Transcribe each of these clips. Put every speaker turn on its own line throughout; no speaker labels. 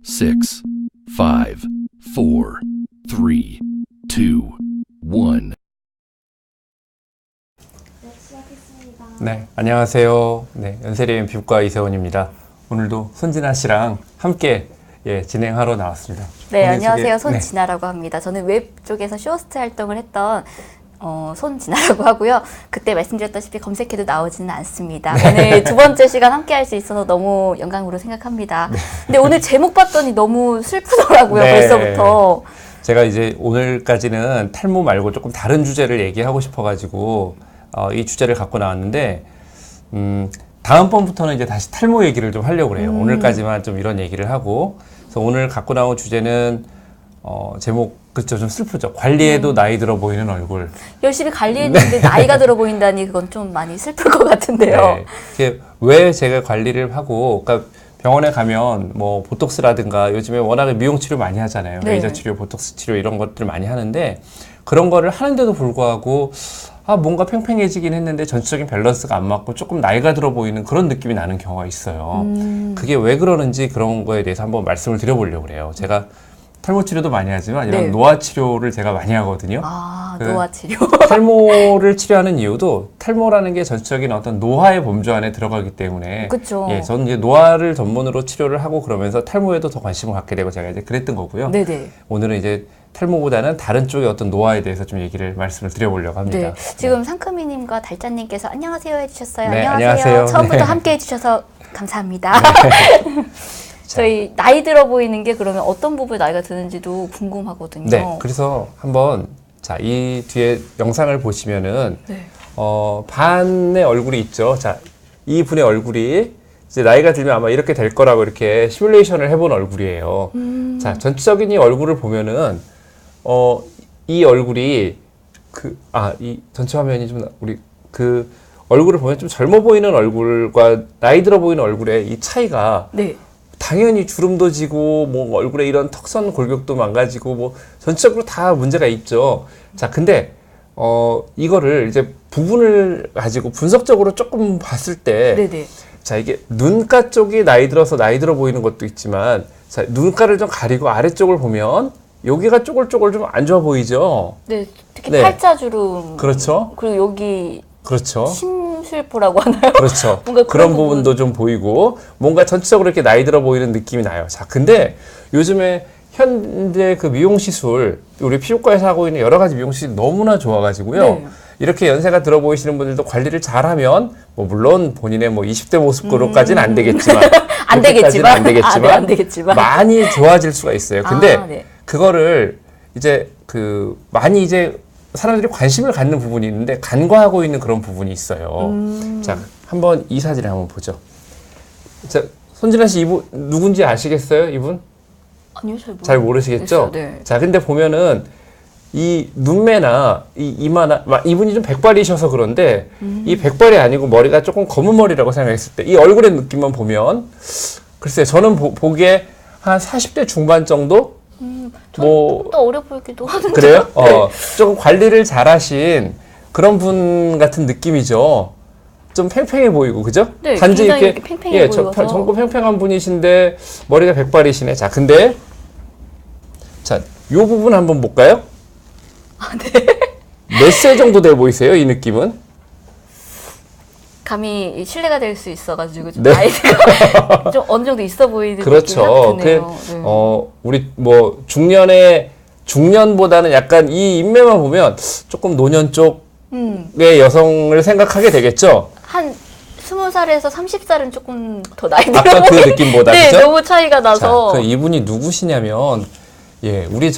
6, 5, 4, 3, 2, 1.
네, 안녕하세요. 네, 연세리엠 피부과 이세원입니다. 오늘도 손진아 씨랑 함께 진행하러 나왔습니다.
네, 안녕하세요.
소개,
손진아라고 합니다. 저는 웹 쪽에서 쇼호스트 활동을 했던 손진아라고 하고요. 그때 말씀드렸다시피 검색해도 나오지는 않습니다. 오늘 두 번째 시간 함께 할 수 있어서 너무 영광으로 생각합니다. 근데 오늘 제목 봤더니 너무 슬프더라고요. 벌써부터.
제가 이제 오늘까지는 탈모 말고 조금 다른 주제를 얘기하고 싶어가지고 이 주제를 갖고 나왔는데 다음번부터는 이제 다시 탈모 얘기를 좀 하려고 그래요. 오늘까지만 좀 이런 얘기를 하고, 그래서 오늘 갖고 나온 주제는 제목 그렇죠, 좀 슬프죠. 관리해도 나이 들어 보이는 얼굴.
열심히 관리했는데 나이가 들어 보인다니 그건 좀 많이 슬플 것 같은데요.
네. 왜 제가 관리를 하고, 그러니까 병원에 가면 뭐 보톡스라든가 요즘에 워낙에 미용 치료 많이 하잖아요.
네.
레이저 치료, 보톡스 치료 이런 것들 많이 하는데, 그런 거를 하는데도 불구하고 뭔가 팽팽해지긴 했는데 전체적인 밸런스가 안 맞고 조금 나이가 들어 보이는 그런 느낌이 나는 경우가 있어요. 그게 왜 그러는지 그런 거에 대해서 한번 말씀을 드려보려고 그래요. 제가 탈모 치료도 많이 하지만 이런 노화 치료를 제가 많이 하거든요.
노화 치료.
탈모를 치료하는 이유도 탈모라는 게 전체적인 어떤 노화의 범주 안에 들어가기 때문에.
그렇죠.
저는 이제 노화를 전문으로 치료를 하고 그러면서 탈모에도 더 관심을 갖게 되고 제가 이제 그랬던 거고요.
네네.
오늘은 이제 탈모보다는 다른 쪽의 어떤 노화에 대해서 좀 말씀을 드려보려고 합니다.
네. 지금 상크미님과 달짜님께서 안녕하세요 해주셨어요.
네,
안녕하세요.
안녕하세요.
처음부터
네.
함께 해주셔서 감사합니다. 저희 나이 들어 보이는 게 그러면 어떤 부분에 나이가 드는지도 궁금하거든요.
네, 그래서 한번 이 뒤에 영상을 보시면은 반의 얼굴이 있죠. 이 분의 얼굴이 이제 나이가 들면 아마 이렇게 될 거라고 이렇게 시뮬레이션을 해본 얼굴이에요. 전체적인 이 얼굴을 보면은 이 얼굴이 이 전체 화면이 좀 우리 얼굴을 보면 좀 젊어 보이는 얼굴과 나이 들어 보이는 얼굴의 이 차이가 당연히 주름도 지고 뭐 얼굴에 이런 턱선 골격도 망가지고 뭐 전체적으로 다 문제가 있죠. 근데 이거를 이제 부분을 가지고 분석적으로 조금 봤을 때 이게 눈가 쪽이 나이 들어 보이는 것도 있지만 눈가를 좀 가리고 아래쪽을 보면 여기가 쪼글쪼글 좀 안 좋아 보이죠.
네, 특히 팔자주름.
그렇죠.
그리고 여기
그렇죠.
심술포라고 하나요?
그렇죠.
뭔가
그런 부분도 좀 보이고 뭔가 전체적으로 이렇게 나이 들어 보이는 느낌이 나요. 근데 요즘에 현재 그 미용 시술, 우리 피부과에서 하고 있는 여러 가지 미용 시술이 너무나 좋아가지고요. 이렇게 연세가 들어 보이시는 분들도 관리를 잘하면 뭐 물론 본인의 뭐 20대 모습으로까지는 안 되겠지만
안 되겠지만
많이 좋아질 수가 있어요. 근데 그거를 이제 많이 이제 사람들이 관심을 갖는 부분이 있는데 간과하고 있는 그런 부분이 있어요. 한번 이 사진을 한번 보죠. 손진아 씨 이분 누군지 아시겠어요? 이분?
아니요,
잘 모르시겠죠?
네.
근데 보면은 이 눈매나 이 이마나 이분이 좀 백발이셔서 그런데 이 백발이 아니고 머리가 조금 검은 머리라고 생각했을 때 이 얼굴의 느낌만 보면 글쎄요, 저는 보기에 한 40대 중반 정도?
또 어려 보이기도 하는데.
그래요? 조금 관리를 잘하신 그런 분 같은 느낌이죠. 좀 팽팽해 보이고, 그죠?
네,
단지
이렇게 팽팽해 보여서.
젊고 팽팽한 분이신데 머리가 백발이시네. 근데 요 부분 한번 볼까요? 몇 세 정도 돼 보이세요? 이 느낌은?
감히 신뢰가 될 수 있어가지고 좀 나이가 좀 어느 정도 있어 보이는
그렇죠.
느낌이 확 드네요.
우리 뭐 중년보다는 약간 이 인매만 보면 조금 노년 쪽의 여성을 생각하게 되겠죠.
한 20살에서 30살은 조금 더 나이 들어
아까 그 느낌보다.
네,
그죠?
너무 차이가 나서.
이분이 누구시냐면 우리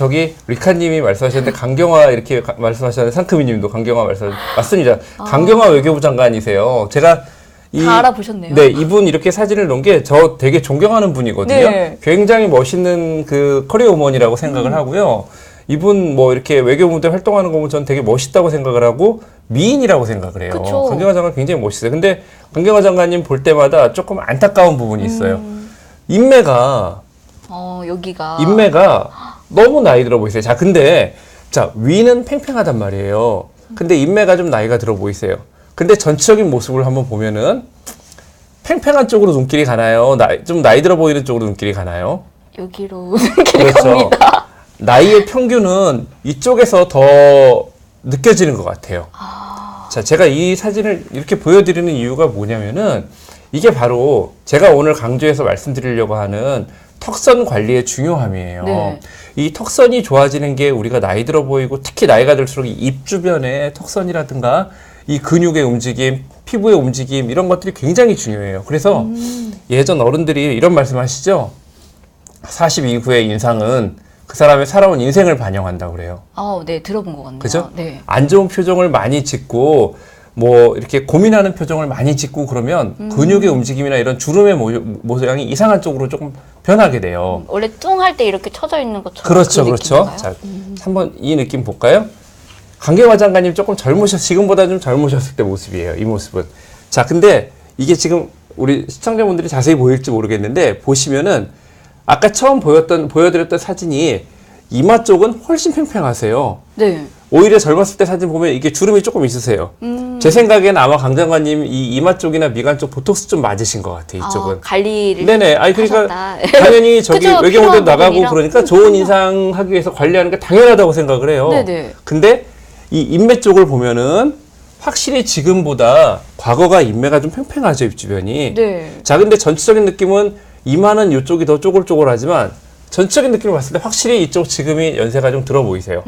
리카님이 말씀하셨는데 강경화 이렇게 말씀하셨는데 상크미님도 강경화 맞습니다. 강경화 외교부 장관이세요. 제가
다 알아보셨네요.
네, 이분 이렇게 사진을 놓은 게 저 되게 존경하는 분이거든요.
네.
굉장히 멋있는 커리어 우먼이라고 생각을 하고요. 이분 뭐 이렇게 외교부대 활동하는 거 보면 전 되게 멋있다고 생각을 하고 미인이라고 생각을 해요.
그쵸.
강경화 장관 굉장히 멋있어요. 근데 강경화 장관님 볼 때마다 조금 안타까운 부분이 있어요. 인매가 너무 나이 들어 보이세요. 근데 위는 팽팽하단 말이에요. 근데 인매가 좀 나이가 들어 보이세요. 근데 전체적인 모습을 한번 보면은 팽팽한 쪽으로 눈길이 가나요? 좀 나이 들어 보이는 쪽으로 눈길이 가나요?
여기로 눈길이
그렇죠.
갑니다.
나이의 평균은 이쪽에서 더 느껴지는 것 같아요. 자, 제가 이 사진을 이렇게 보여드리는 이유가 뭐냐면은 이게 바로 제가 오늘 강조해서 말씀드리려고 하는 턱선 관리의 중요함이에요.
네.
이 턱선이 좋아지는 게 우리가 나이 들어 보이고 특히 나이가 들수록 이 입 주변에 턱선이라든가 이 근육의 움직임, 피부의 움직임 이런 것들이 굉장히 중요해요. 그래서 예전 어른들이 이런 말씀 하시죠. 40 이후의 인상은 그 사람의 살아온 인생을 반영한다고 그래요.
네, 들어본 것 같네요.
그죠?
네.
안 좋은 표정을 많이 짓고 뭐 이렇게 고민하는 표정을 많이 짓고 그러면 근육의 움직임이나 이런 주름의 모양이 이상한 쪽으로 조금 변하게 돼요.
원래 뚱할 때 이렇게 쳐져 있는 것처럼
그렇죠,
그
그렇죠.
느낌인가요?
자, 한번 이 느낌 볼까요? 강경화 장관님 조금 지금보다 좀 젊으셨을 때 모습이에요. 이 모습은. 자, 근데 이게 지금 우리 시청자분들이 자세히 보일지 모르겠는데 보시면은 아까 처음 보여드렸던 사진이 이마 쪽은 훨씬 팽팽하세요.
네.
오히려 젊었을 때 사진 보면 이게 주름이 조금 있으세요. 제 생각에는 아마 강 장관님 이 이마 쪽이나 미간 쪽 보톡스 좀 맞으신 것 같아요. 이쪽은.
관리를
네네. 아니 그러니까
하셨다.
당연히 저기
그죠,
외경호도
필요한
나가고
부분이라.
그러니까 좋은 인상 하기 위해서 관리하는 게 당연하다고 생각을 해요.
네네.
근데 이 인매 쪽을 보면은 확실히 지금보다 과거가 인매가 좀 팽팽하죠, 입 주변이.
네.
자, 근데 전체적인 느낌은 이마는 이쪽이 더 쪼글쪼글하지만 전체적인 느낌을 봤을 때 확실히 이쪽 지금이 연세가 좀 들어 보이세요.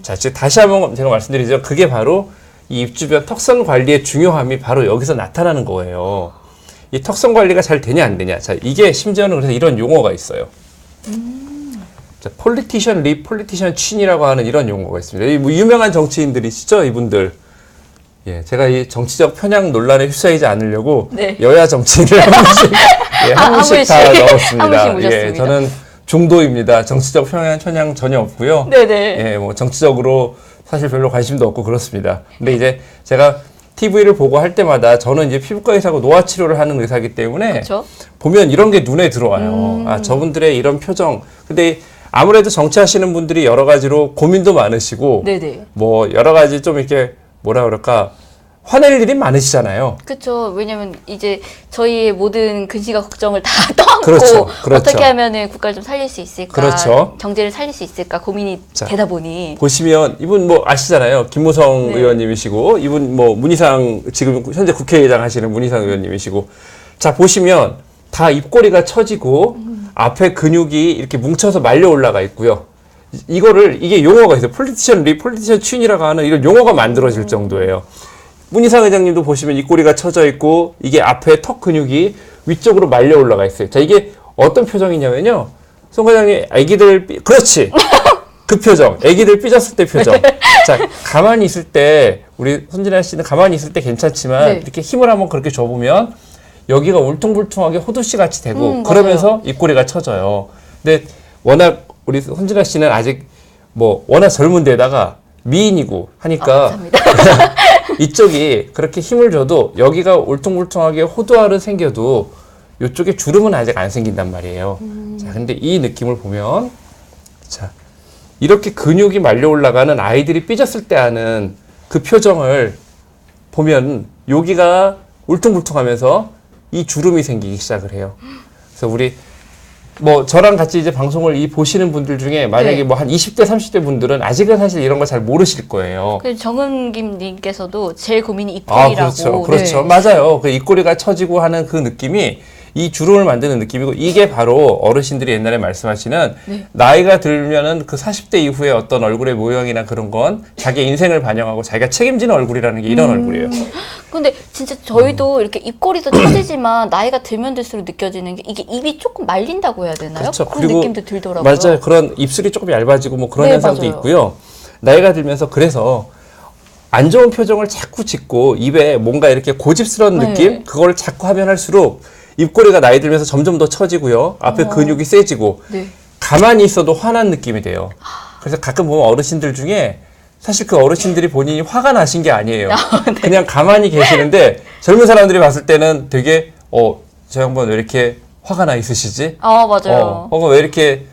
자, 지금 다시 한번 제가 말씀드리죠. 그게 바로 이 입 주변 턱선 관리의 중요함이 바로 여기서 나타나는 거예요. 이 턱선 관리가 잘 되냐 안 되냐. 자, 이게 심지어는 그래서 이런 용어가 있어요. 자, 폴리티션 립, 폴리티션 친이라고 하는 이런 용어가 있습니다. 이 뭐 유명한 정치인들이시죠, 이분들. 예, 제가 이 정치적 편향 논란에 휩싸이지 않으려고
네.
여야 정치인을 한 분씩, 한 분씩 다
한
넣었습니다.
분씩 모셨습니다.
예, 저는 중도입니다. 정치적 편향 전혀 없고요.
네네.
예, 뭐 정치적으로 사실 별로 관심도 없고 그렇습니다. 근데 이제 제가 TV를 보고 할 때마다 저는 이제 피부과 의사고 노화 치료를 하는 의사이기 때문에
그렇죠.
보면 이런 게 눈에 들어와요. 아, 저분들의 이런 표정. 근데 아무래도 정치하시는 분들이 여러 가지로 고민도 많으시고
네네.
뭐 여러 가지 좀 이렇게 뭐라 그럴까 화낼 일이 많으시잖아요.
그렇죠. 왜냐면 이제 저희의 모든 근시가 걱정을 다 떠안고
그렇죠. 그렇죠.
어떻게 하면은 국가를 좀 살릴 수 있을까,
그렇죠.
경제를 살릴 수 있을까 고민이
자,
되다 보니
보시면 이분 뭐 아시잖아요. 김무성
네.
의원님이시고 이분 뭐 문희상 지금 현재 국회의장 하시는 문희상 의원님이시고 자 보시면 다 입꼬리가 처지고 앞에 근육이 이렇게 뭉쳐서 말려 올라가 있고요. 이게 용어가 있어요. 폴리티션 립, 폴리티션 춘이라고 하는 이런 용어가 만들어질 정도예요. 문희상 회장님도 보시면 입꼬리가 처져 있고 이게 앞에 턱 근육이 위쪽으로 말려 올라가 있어요. 자, 이게 어떤 표정이냐면요. 송 과장님, 그렇지. 그 표정. 애기들 삐졌을 때 표정. 자, 가만히 있을 때, 우리 손진아 씨는 가만히 있을 때 괜찮지만,
네.
이렇게 힘을 한번 그렇게 줘보면, 여기가 울퉁불퉁하게 호두씨 같이 되고,
맞아요.
그러면서 입꼬리가 처져요. 근데 워낙 우리 손진아 씨는 아직 워낙 젊은 데다가 미인이고 하니까,
감사합니다.
이쪽이 그렇게 힘을 줘도 여기가 울퉁불퉁하게 호두알은 생겨도 이쪽에 주름은 아직 안 생긴단 말이에요. 자, 근데 이 느낌을 보면 자, 이렇게 근육이 말려 올라가는 아이들이 삐졌을 때 하는 그 표정을 보면 여기가 울퉁불퉁하면서 이 주름이 생기기 시작을 해요. 그래서 우리 저랑 같이 이제 방송을 보시는 분들 중에 만약에
네.
한 20대, 30대 분들은 아직은 사실 이런 거 잘 모르실 거예요.
그 정은김 님께서도 제일 고민이
아,
입꼬리라고.
그렇죠. 그렇죠.
네.
맞아요. 그 입꼬리가 처지고 하는 그 느낌이 이 주름을 만드는 느낌이고 이게 바로 어르신들이 옛날에 말씀하시는
네.
나이가 들면은 그 40대 이후에 어떤 얼굴의 모형이나 그런 건 자기 인생을 반영하고 자기가 책임지는 얼굴이라는 게 이런 얼굴이에요.
근데 진짜 저희도 이렇게 입꼬리도 처지지만 나이가 들면 들수록 느껴지는 게 이게 입이 조금 말린다고 해야 되나요?
그렇죠.
그런
그리고
느낌도 들더라고요.
맞아요. 그런 입술이 조금 얇아지고 그런
네,
현상도
맞아요.
있고요. 나이가 들면서 그래서 안 좋은 표정을 자꾸 짓고 입에 뭔가 이렇게 고집스러운
네.
느낌? 그걸 자꾸 하면 할수록 입꼬리가 나이 들면서 점점 더 처지고요. 앞에 근육이 세지고
네.
가만히 있어도 화난 느낌이 돼요. 그래서 가끔 보면 어르신들 중에 사실 그 어르신들이 본인이 화가 나신 게 아니에요.
네.
그냥 가만히 계시는데 젊은 사람들이 봤을 때는 되게 저 양반 왜 이렇게 화가 나 있으시지?
맞아요.
왜 이렇게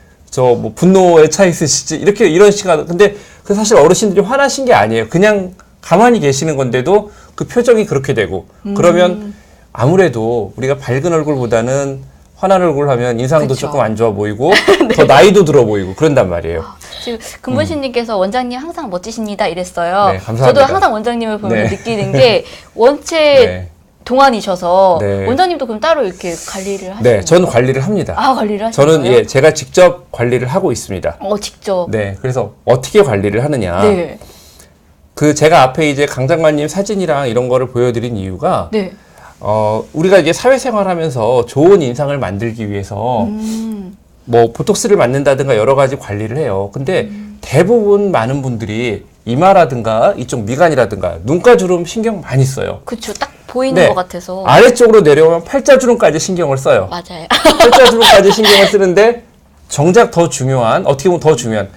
분노에 차 있으시지? 이런 시간. 근데 그 사실 어르신들이 화나신 게 아니에요. 그냥 가만히 계시는 건데도 그 표정이 그렇게 되고 그러면 아무래도 우리가 밝은 얼굴보다는 환한 얼굴 하면 인상도
그쵸.
조금 안 좋아 보이고 더 나이도 들어 보이고 그런단 말이에요.
지금 금문신님께서 원장님 항상 멋지십니다 이랬어요.
네, 감사합니다.
저도 항상 원장님을 보면
네.
느끼는 게 원체
네.
동안이셔서
네.
원장님도 그럼 따로 이렇게 관리를 하시는
네, 저는 관리를 합니다.
관리를 하시는
저는
거예요?
예, 제가 직접 관리를 하고 있습니다.
직접.
네, 그래서 어떻게 관리를 하느냐.
네.
그 제가 앞에 이제 강 장관님 사진이랑 이런 거를 보여드린 이유가
네.
우리가 이제 사회생활하면서 좋은 인상을 만들기 위해서 뭐 보톡스를 맞는다든가 여러 가지 관리를 해요. 근데 대부분 많은 분들이 이마라든가 이쪽 미간이라든가 눈가 주름 신경 많이 써요.
그쵸. 딱 보이는
네.
것 같아서.
아래쪽으로 내려오면 팔자주름까지 신경을 써요.
맞아요.
팔자주름까지 신경을 쓰는데 정작 더 중요한, 어떻게 보면 더 중요한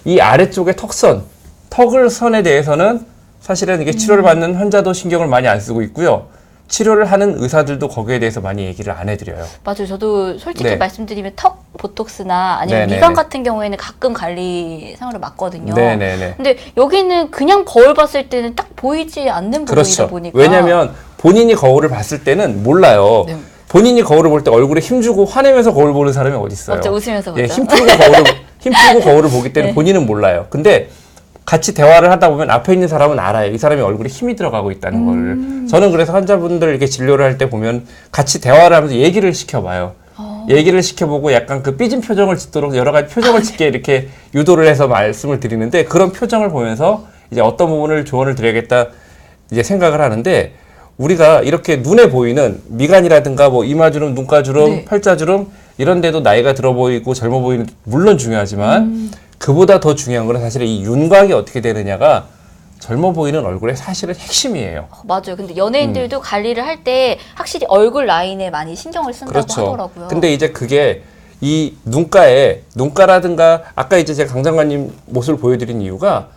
이 아래쪽의 턱선, 턱을 선에 대해서는 사실은 이게 치료를 받는 환자도 신경을 많이 안 쓰고 있고요. 치료를 하는 의사들도 거기에 대해서 많이 얘기를 안 해드려요.
맞아요. 저도 솔직히
네.
말씀드리면 턱 보톡스나 아니면
네네네.
미간 같은 경우에는 가끔 관리상으로 맞거든요.
네네네.
근데 여기는 그냥 거울 봤을 때는 딱 보이지 않는 부분이다
그렇죠.
보니까.
왜냐하면 본인이 거울을 봤을 때는 몰라요.
네.
본인이 거울을 볼 때 얼굴에 힘주고 화내면서 거울 보는 사람이 어디 있어요?
맞죠. 웃으면서 보죠.
예, 힘주고 거울을 보기 때문에
네.
본인은 몰라요. 근데 같이 대화를 하다 보면 앞에 있는 사람은 알아요. 이 사람이 얼굴에 힘이 들어가고 있다는 거를. 저는 그래서 환자분들 이렇게 진료를 할 때 보면 같이 대화를 하면서 얘기를 시켜봐요. 얘기를 시켜보고 약간 그 삐진 표정을 짓도록 여러 가지 표정을 짓게 이렇게 유도를 해서 말씀을 드리는데 그런 표정을 보면서 이제 어떤 부분을 조언을 드려야겠다 이제 생각을 하는데 우리가 이렇게 눈에 보이는 미간이라든가 뭐 이마주름, 눈가주름,
네.
팔자주름 이런 데도 나이가 들어 보이고 젊어 보이는 물론 중요하지만 그보다 더 중요한 건 사실은 이 윤곽이 어떻게 되느냐가 젊어 보이는 얼굴의 사실은 핵심이에요.
맞아요. 근데 연예인들도 관리를 할 때 확실히 얼굴 라인에 많이 신경을 쓴다고
그렇죠.
하더라고요.
근데 이제 그게 이 눈가라든가 아까 이제 제가 강 장관님 모습을 보여드린 이유가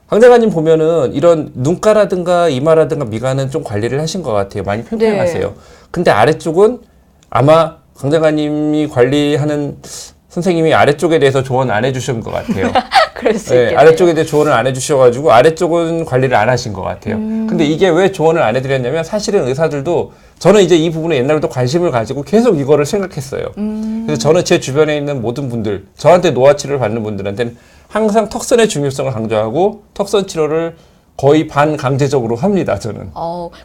강 장관님 보면은 이런 눈가라든가 이마라든가 미간은 좀 관리를 하신 것 같아요. 많이 평평하세요.
네.
근데 아래쪽은 아마 강 장관님이 관리하는 선생님이 아래쪽에 대해서 조언 안 해주신 것 같아요.
그럴 수
네,
있겠네요.
아래쪽에 대해 조언을 안 해주셔가지고 아래쪽은 관리를 안 하신 것 같아요. 근데 이게 왜 조언을 안 해드렸냐면 사실은 의사들도 저는 이제 이 부분에 옛날부터 관심을 가지고 계속 이거를 생각했어요. 그래서 저는 제 주변에 있는 모든 분들, 저한테 노화 치료를 받는 분들한테는 항상 턱선의 중요성을 강조하고 턱선 치료를 거의 반강제적으로 합니다, 저는.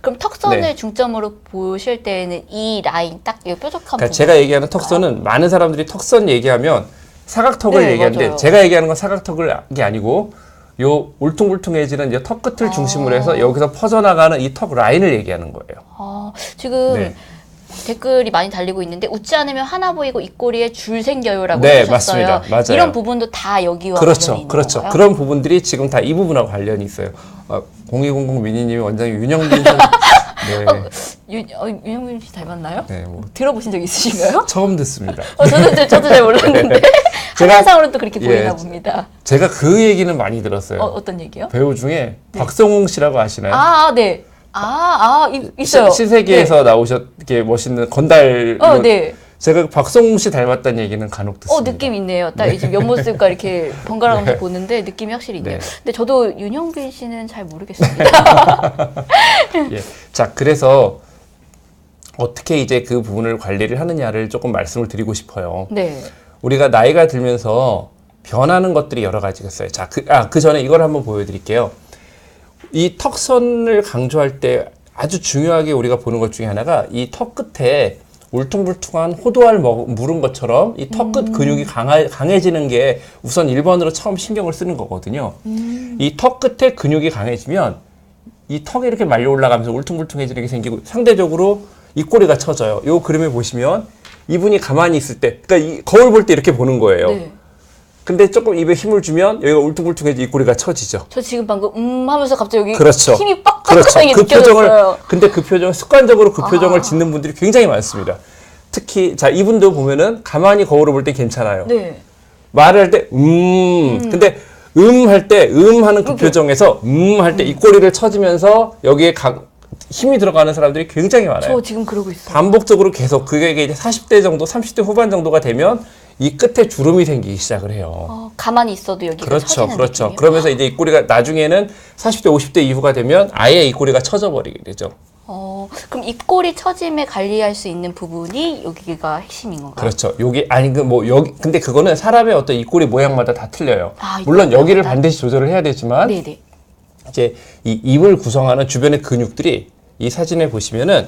그럼 턱선을
네.
중점으로 보실 때는 이 라인 딱 이 뾰족한
그러니까
부분.
제가 얘기하는 턱선은 많은 사람들이 턱선 얘기하면 사각턱을
네,
얘기하는데
맞아요.
제가 얘기하는 건 사각턱이 아니고 요 울퉁불퉁해지는 이제 턱 끝을 중심으로 해서 여기서 퍼져나가는 이 턱 라인을 얘기하는 거예요.
지금
네.
댓글이 많이 달리고 있는데 웃지 않으면 하나 보이고 입꼬리에 줄 생겨요라고
네,
해주셨어요.
맞습니다. 맞아요.
이런 부분도 다 여기와 관련이
그렇죠.
있는
그렇죠.
건가요?
그런 부분들이 지금 다 이 부분하고 관련이 있어요. 0200 미니님이 원장님 윤영빈 선 네.
윤영민 씨 닮았나요?
네, 뭐
들어보신 적 있으신가요?
처음 듣습니다.
저도 잘 몰랐는데
제가-
화면상으로는 또 그렇게
예,
보이나 봅니다.
제가 그 얘기는 많이 들었어요.
어떤 얘기요?
배우 중에 박성웅 씨라고 아시나요?
네. 있어요.
신세계에서 나오셨게 멋있는 건달.
네.
제가 박성웅 씨 닮았다는 얘기는 간혹 듣습니다.
느낌 있네요. 딱 이제 옆모습과 이렇게 번갈아가면서 보는데 느낌이 확실히 있네요.
네.
근데 저도 윤영빈 씨는 잘 모르겠습니다.
예. 자, 그래서 어떻게 이제 그 부분을 관리를 하느냐를 조금 말씀을 드리고 싶어요.
네.
우리가 나이가 들면서 변하는 것들이 여러 가지가 있어요. 자, 그 전에 이걸 한번 보여드릴게요. 이 턱선을 강조할 때 아주 중요하게 우리가 보는 것 중에 하나가 이 턱 끝에 울퉁불퉁한 호두알 물은 것처럼 이 턱 끝 근육이 강해지는 게 우선 1번으로 처음 신경을 쓰는 거거든요. 이 턱 끝에 근육이 강해지면 이 턱이 이렇게 말려 올라가면서 울퉁불퉁해지는 게 생기고 상대적으로 입꼬리가 처져요. 이 그림에 보시면 이분이 가만히 있을 때, 그러니까 이 거울 볼 때 이렇게 보는 거예요.
네.
근데 조금 입에 힘을 주면 여기가 울퉁불퉁해지 입꼬리가 처지죠.
저 지금 방금 하면서 갑자기 여기
그렇죠.
힘이 빡
그렇죠.
하게
그
느껴졌어요.
근데 그 표정, 습관적으로 그 표정을 짓는 분들이 굉장히 많습니다. 특히, 자, 이분도 보면은 가만히 거울을 볼 때 괜찮아요.
네.
말을 할 때, 근데, 할 때, 하는 그 표정에서, 할 때 입꼬리를 쳐지면서 여기에 힘이 들어가는 사람들이 굉장히 많아요.
저 지금 그러고 있어요.
반복적으로 계속, 그게 이제 40대 정도, 30대 후반 정도가 되면 이 끝에 주름이 생기기 시작을 해요.
가만히 있어도 여기가
그렇죠,
처지는
그렇죠.
느낌이에요.
그러면서 이제 입꼬리가 나중에는 40대, 50대 이후가 되면 아예 입꼬리가 처져 버리게 되죠.
그럼 입꼬리 처짐에 관리할 수 있는 부분이 여기가 핵심인 건가요?
그렇죠. 여기 아니 그 뭐 여기 근데 그거는 사람의 어떤 입꼬리 모양마다 다 틀려요. 물론
입꼬리
여기를
모양마다?
반드시 조절을 해야 되지만
네네.
이제 이 입을 구성하는 주변의 근육들이 이 사진에 보시면은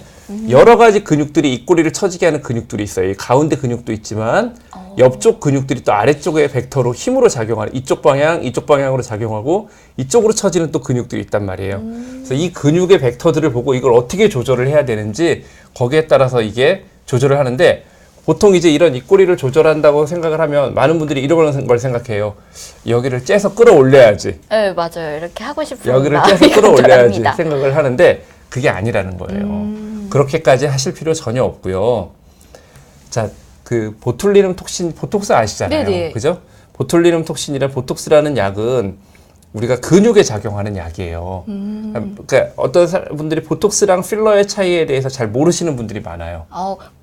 여러 가지 근육들이 입꼬리를 처지게 하는 근육들이 있어요. 이 가운데 근육도 있지만 옆쪽 근육들이 또 아래쪽의 벡터로 힘으로 작용하는 이쪽 방향으로 작용하고 이쪽으로 처지는 또 근육들이 있단 말이에요. 그래서 이 근육의 벡터들을 보고 이걸 어떻게 조절을 해야 되는지 거기에 따라서 이게 조절을 하는데 보통 이제 이런 입꼬리를 조절한다고 생각을 하면 많은 분들이 이런 걸 생각해요. 여기를 째서 끌어올려야지.
네, 맞아요. 이렇게 하고 싶은
여기를
마음이
째서 끌어올려야지
존재합니다.
생각을 하는데 그게 아니라는 거예요. 그렇게까지 하실 필요 전혀 없고요. 자, 그 보툴리눔 톡신, 보톡스 아시잖아요.
네네.
그죠? 보툴리눔 톡신이란 보톡스라는 약은 우리가 근육에 작용하는 약이에요. 그러니까 어떤 분들이 보톡스랑 필러의 차이에 대해서 잘 모르시는 분들이 많아요.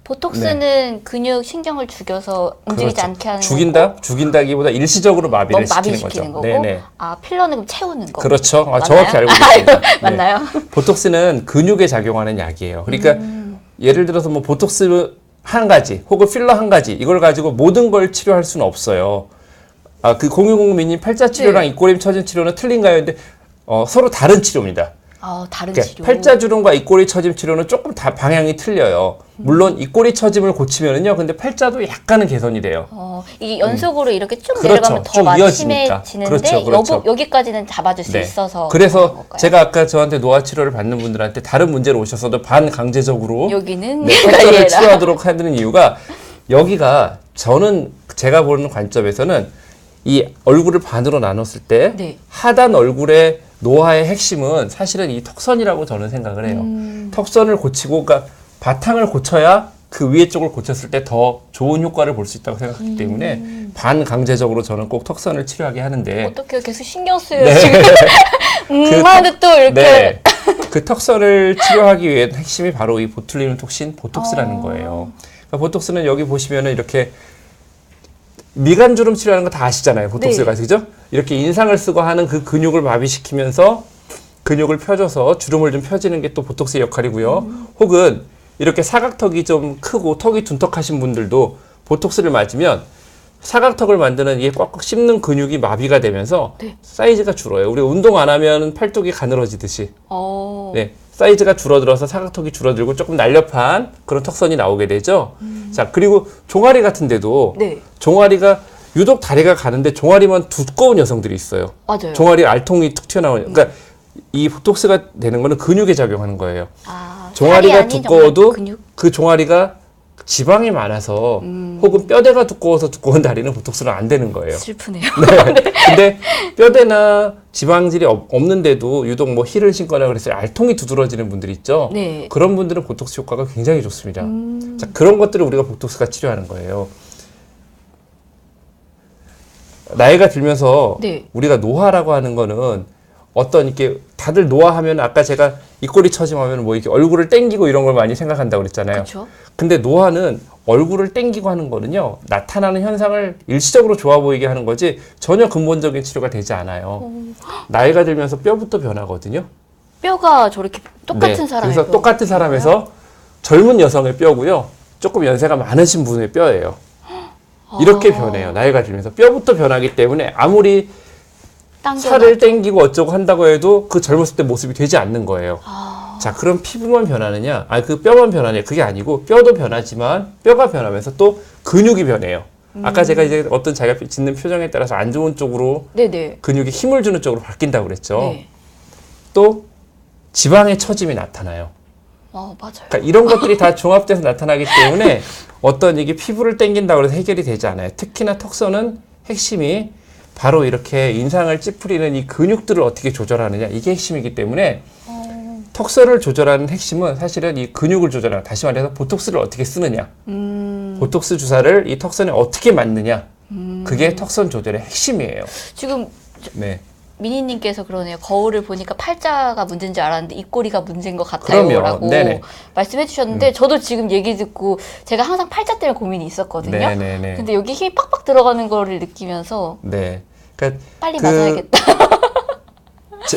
보톡스는 근육 신경을 죽여서 움직이지
그렇죠.
않게 하는 거고,
죽인다기보다 일시적으로 마비를 시키는
마비시키는
거죠.
거고,
네네.
필러는 그럼 채우는 거.
그렇죠.
맞나요?
정확히 알고 계십니다. 네.
맞나요?
보톡스는 근육에 작용하는 약이에요. 그러니까 예를 들어서 뭐 보톡스 한 가지 혹은 필러 한 가지 이걸 가지고 모든 걸 치료할 수는 없어요. 그 0206님이 팔자 치료랑
네.
입꼬리 처짐 치료는 틀린가요? 근데 서로 다른 치료입니다.
다른
그러니까
치료.
팔자 주름과 입꼬리 처짐 치료는 조금 다 방향이 틀려요. 물론 입꼬리 처짐을 고치면은요, 근데 팔자도 약간은 개선이 돼요.
이게 연속으로 이렇게 쭉
그렇죠.
내려가면 더
쭉 이어지니까.
심해지는데
그렇죠.
여기까지는 잡아줄 수
네.
있어서
그래서
그런 건가요?
제가 아까 저한테 노화 치료를 받는 분들한테 다른 문제로 오셨어도 반강제적으로
여기는
네,
관리해라.
턱선을 치료하도록 하는 이유가 여기가 저는 제가 보는 관점에서는 이 얼굴을 반으로 나눴을 때
네.
하단 얼굴의 노화의 핵심은 사실은 이 턱선이라고 저는 생각을 해요. 턱선을 고치고 그러니까 바탕을 고쳐야 그 위에 쪽을 고쳤을 때 더 좋은 효과를 볼 수 있다고 생각하기 때문에 반강제적으로 저는 꼭 턱선을 치료하게 하는데
어떻게 계속 신경 쓰여요
네.
지금. 하는데 또 이렇게
네. 그 턱선을 치료하기 위해 핵심이 바로 이 보툴리눔 톡신 보톡스라는 거예요. 그러니까 보톡스는 여기 보시면은 이렇게 미간주름 치료하는 거 다 아시잖아요. 보톡스가.
네.
그죠? 이렇게 인상을 쓰고 하는 그 근육을 마비시키면서 근육을 펴줘서 주름을 좀 펴지는 게 또 보톡스의 역할이고요. 혹은 이렇게 사각턱이 좀 크고 턱이 둔턱하신 분들도 보톡스를 맞으면 사각턱을 만드는 이게 꽉꽉 씹는 근육이 마비가 되면서
네.
사이즈가 줄어요. 우리 운동 안 하면 팔뚝이 가늘어지듯이. 네, 사이즈가 줄어들어서 사각턱이 줄어들고 조금 날렵한 그런 턱선이 나오게 되죠. 자, 그리고 종아리 같은 데도
네.
종아리가 유독 다리가 가는데 종아리만 두꺼운 여성들이 있어요.
맞아요.
종아리 알통이 툭 튀어나오는. 그러니까 이 보톡스가 되는 거는 근육에 작용하는 거예요.
살이
종아리가
아닌
두꺼워도
정말 근육?
그 종아리가 지방이 많아서 혹은 뼈대가 두꺼워서 두꺼운 다리는 보톡스는 안 되는 거예요.
슬프네요.
근데 뼈대나 지방질이 없는데도 유독 뭐 힐을 신거나 그래서 알통이 두드러지는 분들 있죠.
네.
그런 분들은 보톡스 효과가 굉장히 좋습니다. 자, 그런 것들을 우리가 보톡스가 치료하는 거예요. 나이가 들면서
네.
우리가 노화라고 하는 거는 어떤 이렇게 다들 노화하면 아까 제가 입꼬리 처짐하면 뭐 이렇게 얼굴을 땡기고 이런 걸 많이 생각한다고 그랬잖아요.
그렇죠.
근데 노화는 얼굴을 땡기고 하는 거는요, 나타나는 현상을 일시적으로 좋아 보이게 하는 거지 전혀 근본적인 치료가 되지 않아요. 나이가 들면서 뼈부터 변하거든요.
뼈가 저렇게 똑같은 사람의
그래서
뼈.
똑같은 사람에서 젊은 여성의 뼈고요, 조금 연세가 많으신 분의 뼈예요. 이렇게 변해요. 나이가 들면서 뼈부터 변하기 때문에 아무리 살을 땡기고 어쩌고 한다고 해도 그 젊었을 때 모습이 되지 않는 거예요. 자, 그럼 피부만 변하느냐? 그 뼈만 변하냐? 그게 아니고 뼈도 변하지만 뼈가 변하면서 또 근육이 변해요. 아까 제가 이제 어떤 자기가 짓는 표정에 따라서 안 좋은 쪽으로
네네.
근육이 힘을 주는 쪽으로 바뀐다고 그랬죠.
네.
또 지방의 처짐이 나타나요.
맞아요.
그러니까 이런 것들이 다 종합돼서 나타나기 때문에 어떤 이게 피부를 땡긴다고 해서 해결이 되지 않아요. 특히나 턱선은 핵심이 바로 이렇게 인상을 찌푸리는 이 근육들을 어떻게 조절하느냐, 이게 핵심이기 때문에 턱선을 조절하는 핵심은 사실은 이 근육을 조절하는, 다시 말해서 보톡스를 어떻게 쓰느냐, 보톡스 주사를 이 턱선에 어떻게 맞느냐, 그게 턱선 조절의 핵심이에요.
지금
네.
미니님께서 그러네요. 거울을 보니까 팔자가 문제인 줄 알았는데 입꼬리가 문제인 것 같아요.
그럼요.
라고
네네.
말씀해 주셨는데 저도 지금 얘기 듣고 제가 항상 팔자 때문에 고민이 있었거든요.
네네네.
근데 여기 힘이 빡빡 들어가는 거를 느끼면서
네. 그러니까
빨리 맞아야겠다.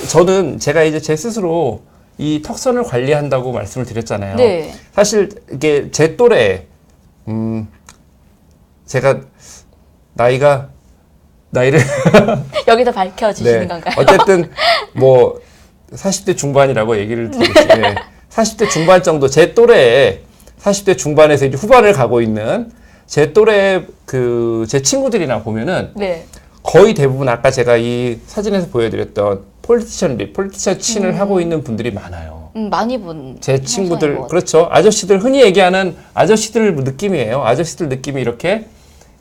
저는 제가 이제 제 스스로 이 턱선을 관리한다고 말씀을 드렸잖아요.
네.
사실 이게 제 또래, 제가 나이를
여기다 밝혀주시는
네.
건가요?
어쨌든 뭐 40대 중반이라고 얘기를 드리겠어요. 네. 40대 중반 정도 제 또래에 40대 중반에서 이제 후반을 가고 있는 제 또래 제 친구들이나 보면은
네.
거의 대부분 아까 제가 이 사진에서 보여드렸던 폴리티션 씬을 하고 있는 분들이 많아요.
많이 본
제 친구들,
것 같아요.
그렇죠. 아저씨들, 흔히 얘기하는 아저씨들 느낌이에요. 아저씨들 느낌이 이렇게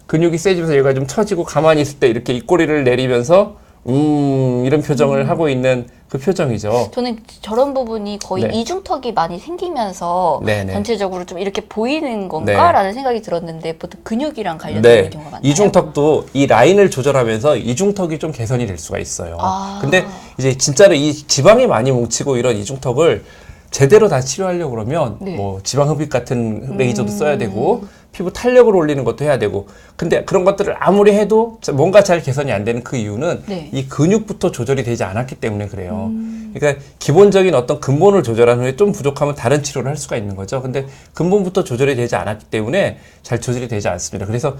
근육이 세지면서 얘가 좀 처지고 가만히 있을 때 이렇게 입꼬리를 내리면서 이런 표정을 하고 있는 그 표정이죠.
저는 저런 부분이 거의
네.
이중턱이 많이 생기면서
네네.
전체적으로 좀 이렇게 보이는 건가라는 생각이 들었는데 보통 근육이랑 관련된
네.
경우가 많나요?
이중턱도 이 라인을 조절하면서 이중턱이 좀 개선이 될 수가 있어요.
아.
근데 이제 진짜로 이 지방이 많이 뭉치고 이런 이중턱을 제대로 다 치료하려고 그러면
네.
뭐 지방 흡입 같은 레이저도 써야 되고 피부 탄력을 올리는 것도 해야 되고 근데 그런 것들을 아무리 해도 뭔가 잘 개선이 안 되는 그 이유는
네.
이 근육부터 조절이 되지 않았기 때문에 그래요. 그러니까 기본적인 어떤 근본을 조절하는 후에 좀 부족하면 다른 치료를 할 수가 있는 거죠. 근데 근본부터 조절이 되지 않았기 때문에 잘 조절이 되지 않습니다. 그래서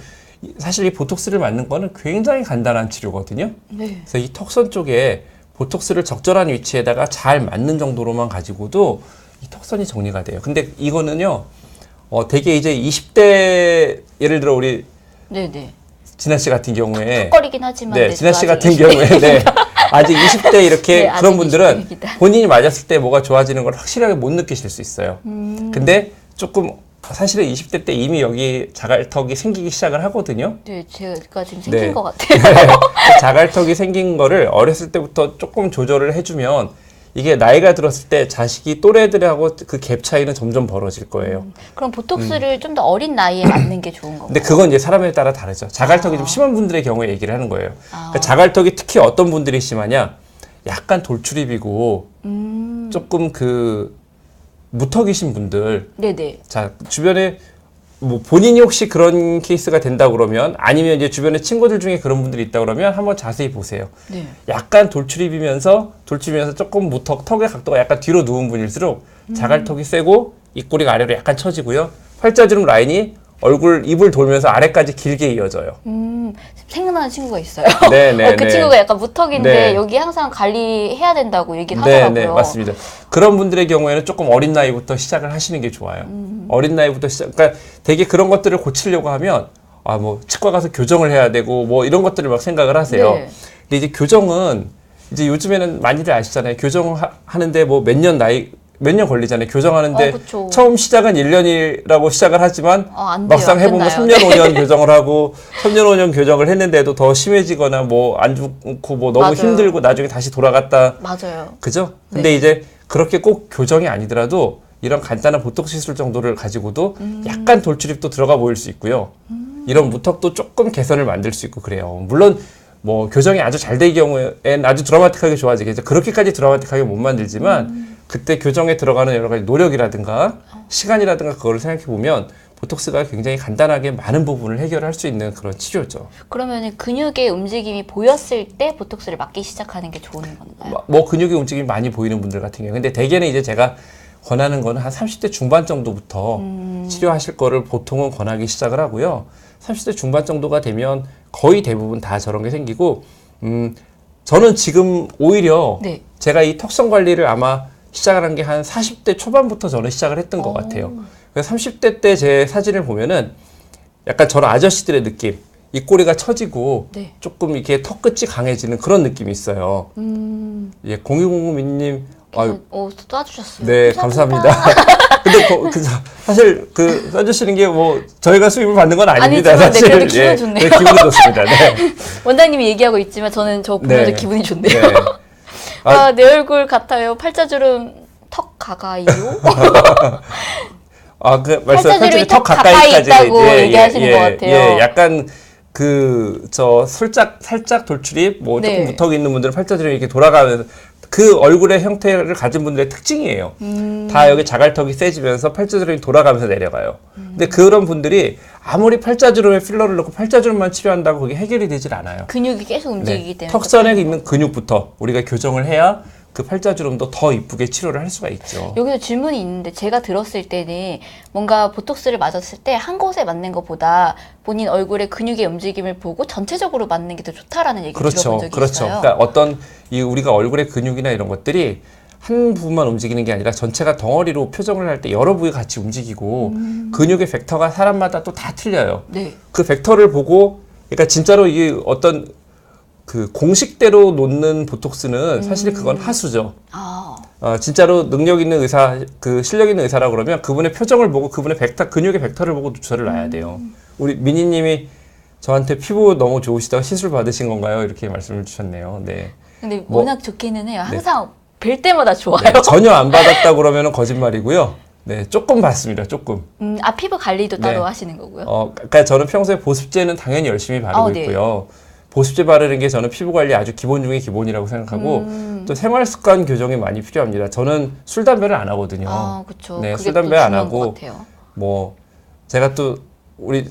사실 이 보톡스를 맞는 거는 굉장히 간단한 치료거든요.
네.
그래서 이 턱선 쪽에 보톡스를 적절한 위치에다가 잘 맞는 정도로만 가지고도 이 턱선이 정리가 돼요. 근데 이거는요, 되게 이제 20대, 예를 들어 우리
네네.
진아 씨 같은 경우에,
턱거리긴 하지만
네, 진아 씨
아직
같은
20대.
경우에, 네, 아직 20대 이렇게
네, 아직
그런 분들은
20대 입니다.
본인이 맞았을 때 뭐가 좋아지는 걸 확실하게 못 느끼실 수 있어요. 근데 조금 사실은 20대 때 이미 여기 자갈턱이 생기기 시작을 하거든요.
네, 제가 지금 생긴
네.
것 같아요.
자갈턱이 생긴 거를 어렸을 때부터 조금 조절을 해주면 이게 나이가 들었을 때 자식이 또래들하고 그 갭 차이는 점점 벌어질 거예요.
그럼 보톡스를 좀 더 어린 나이에 맞는 게 좋은 건가요?
근데 그건 이제 사람에 따라 다르죠. 자갈턱이 좀 심한 분들의 경우에 얘기를 하는 거예요.
아.
그러니까 자갈턱이 특히 어떤 분들이 심하냐? 약간 돌출입이고 조금 무턱이신 분들.
네네.
자, 주변에 뭐 본인이 혹시 그런 케이스가 된다 그러면 아니면 이제 주변에 친구들 중에 그런 분들이 있다 그러면 한번 자세히 보세요.
네.
약간 돌출입이면서 조금 턱의 각도가 약간 뒤로 누운 분일수록 자갈턱이 세고 입꼬리가 아래로 약간 처지고요. 팔자주름 라인이 입을 돌면서 아래까지 길게 이어져요.
생각나는 친구가 있어요.
네,
그 친구가 약간 무턱인데
네.
여기 항상 관리해야 된다고 얘기를
네,
하더라고요.
네, 맞습니다. 그런 분들의 경우에는 조금 어린 나이부터 시작을 하시는 게 좋아요. 어린 나이부터 그러니까 되게 그런 것들을 고치려고 하면 뭐 치과 가서 교정을 해야 되고 뭐 이런 것들을 막 생각을 하세요.
네.
근데 이제 교정은 이제 요즘에는 많이들 아시잖아요. 교정하는데 뭐 몇 년 걸리잖아요. 교정하는데
그쵸.
처음 시작은 1년이라고 시작을 하지만
안 돼요.
막상
안
해보면
끝나요.
3년, 5년 교정을 하고 3년, 5년 교정을 했는데도 더 심해지거나 뭐 안 좋고 뭐 너무
맞아요.
힘들고 나중에 다시 돌아갔다.
맞아요.
그죠? 근데 이제 그렇게 꼭 교정이 아니더라도 이런 간단한 보톡스 시술 정도를 가지고도 약간 돌출입도 들어가 보일 수 있고요. 이런 무턱도 조금 개선을 만들 수 있고 그래요. 물론 뭐 교정이 아주 잘 될 경우엔 아주 드라마틱하게 좋아지겠죠. 그렇게까지 드라마틱하게 못 만들지만 그때 교정에 들어가는 여러 가지 노력이라든가 시간이라든가 그거를 생각해 보면 보톡스가 굉장히 간단하게 많은 부분을 해결할 수 있는 그런 치료죠.
그러면 근육의 움직임이 보였을 때 보톡스를 맞기 시작하는 게 좋은 건가요?
뭐 근육의 움직임이 많이 보이는 분들 같은 경우. 근데 대개는 이제 제가 권하는 거는 한 30대 중반 정도부터 치료하실 거를 보통은 권하기 시작을 하고요. 30대 중반 정도가 되면 거의 대부분 다 저런 게 생기고, 저는 지금 오히려
네.
제가 이 턱선 관리를 아마 시작을 한 게 한 40대 초반부터 저는 시작을 했던 것 같아요. 그래서 30대 때 제 사진을 보면은 약간 저런 아저씨들의 느낌, 입꼬리가 처지고
네.
조금 이렇게 턱 끝이 강해지는 그런 느낌이 있어요. 예, 0200님,
쏴주셨어요.
네, 감사합니다. 근데 사실 써주시는 게 뭐 저희가 수입을 받는 건 아닙니다.
아니지만, 네,
사실
그래도 기분 좋네요.
네, 기분이 좋습니다. 네.
원장님이 얘기하고 있지만 저는 저 보면서
네.
기분이 좋네요.
네.
내 얼굴 같아요. 팔자주름 턱 가까이요?
말씀
턱 가까이 있다고 얘기하시는 것 같아요.
예, 약간 살짝 돌출입, 뭐 조금
네.
무턱 있는 분들은 팔자주름이 이렇게 돌아가면서 그 얼굴의 형태를 가진 분들의 특징이에요. 다 여기 자갈턱이 세지면서 팔자주름이 돌아가면서 내려가요. 근데 그런 분들이 아무리 팔자주름에 필러를 넣고 팔자주름만 치료한다고 그게 해결이 되질 않아요.
근육이 계속 움직이기 때문에.
턱선에 있는 근육부터 우리가 교정을 해야 그 팔자주름도 더 이쁘게 치료를 할 수가 있죠.
여기서 질문이 있는데 제가 들었을 때는 뭔가 보톡스를 맞았을 때 한 곳에 맞는 것보다 본인 얼굴의 근육의 움직임을 보고 전체적으로 맞는 게 더 좋다라는 얘기를
그렇죠.
들어본 적이
그렇죠.
있어요.
그러니까 어떤 우리가 얼굴의 근육이나 이런 것들이 한 부분만 움직이는 게 아니라 전체가 덩어리로 표정을 할 때 여러 부위 같이 움직이고 근육의 벡터가 사람마다 또 다 틀려요.
네.
그 벡터를 보고 그러니까 진짜로 이게 어떤 그 공식대로 놓는 보톡스는 사실 그건 하수죠. 진짜로 능력 있는 의사, 그 실력 있는 의사라 그러면 그분의 표정을 보고 그분의 근육의 벡터를 보고 주사를 놔야 돼요. 우리 미니님이 저한테 피부 너무 좋으시다가 시술 받으신 건가요? 이렇게 말씀을 주셨네요. 네.
근데 워낙 좋기는 해요. 항상 뵐 때마다 좋아요.
네, 전혀 안 받았다 그러면 거짓말이고요. 네, 조금 받습니다. 조금.
피부 관리도 따로
네.
하시는 거고요?
그러니까 저는 평소에 보습제는 당연히 열심히 바르고
네.
있고요. 보습제 바르는 게 저는 피부 관리 아주 기본 중에 기본이라고 생각하고 또 생활 습관 교정이 많이 필요합니다. 저는 술 담배를 안 하거든요.
그렇죠.
네,
그게
술
또
담배 안
중요한 것
하고
같아요.
뭐 제가 또 우리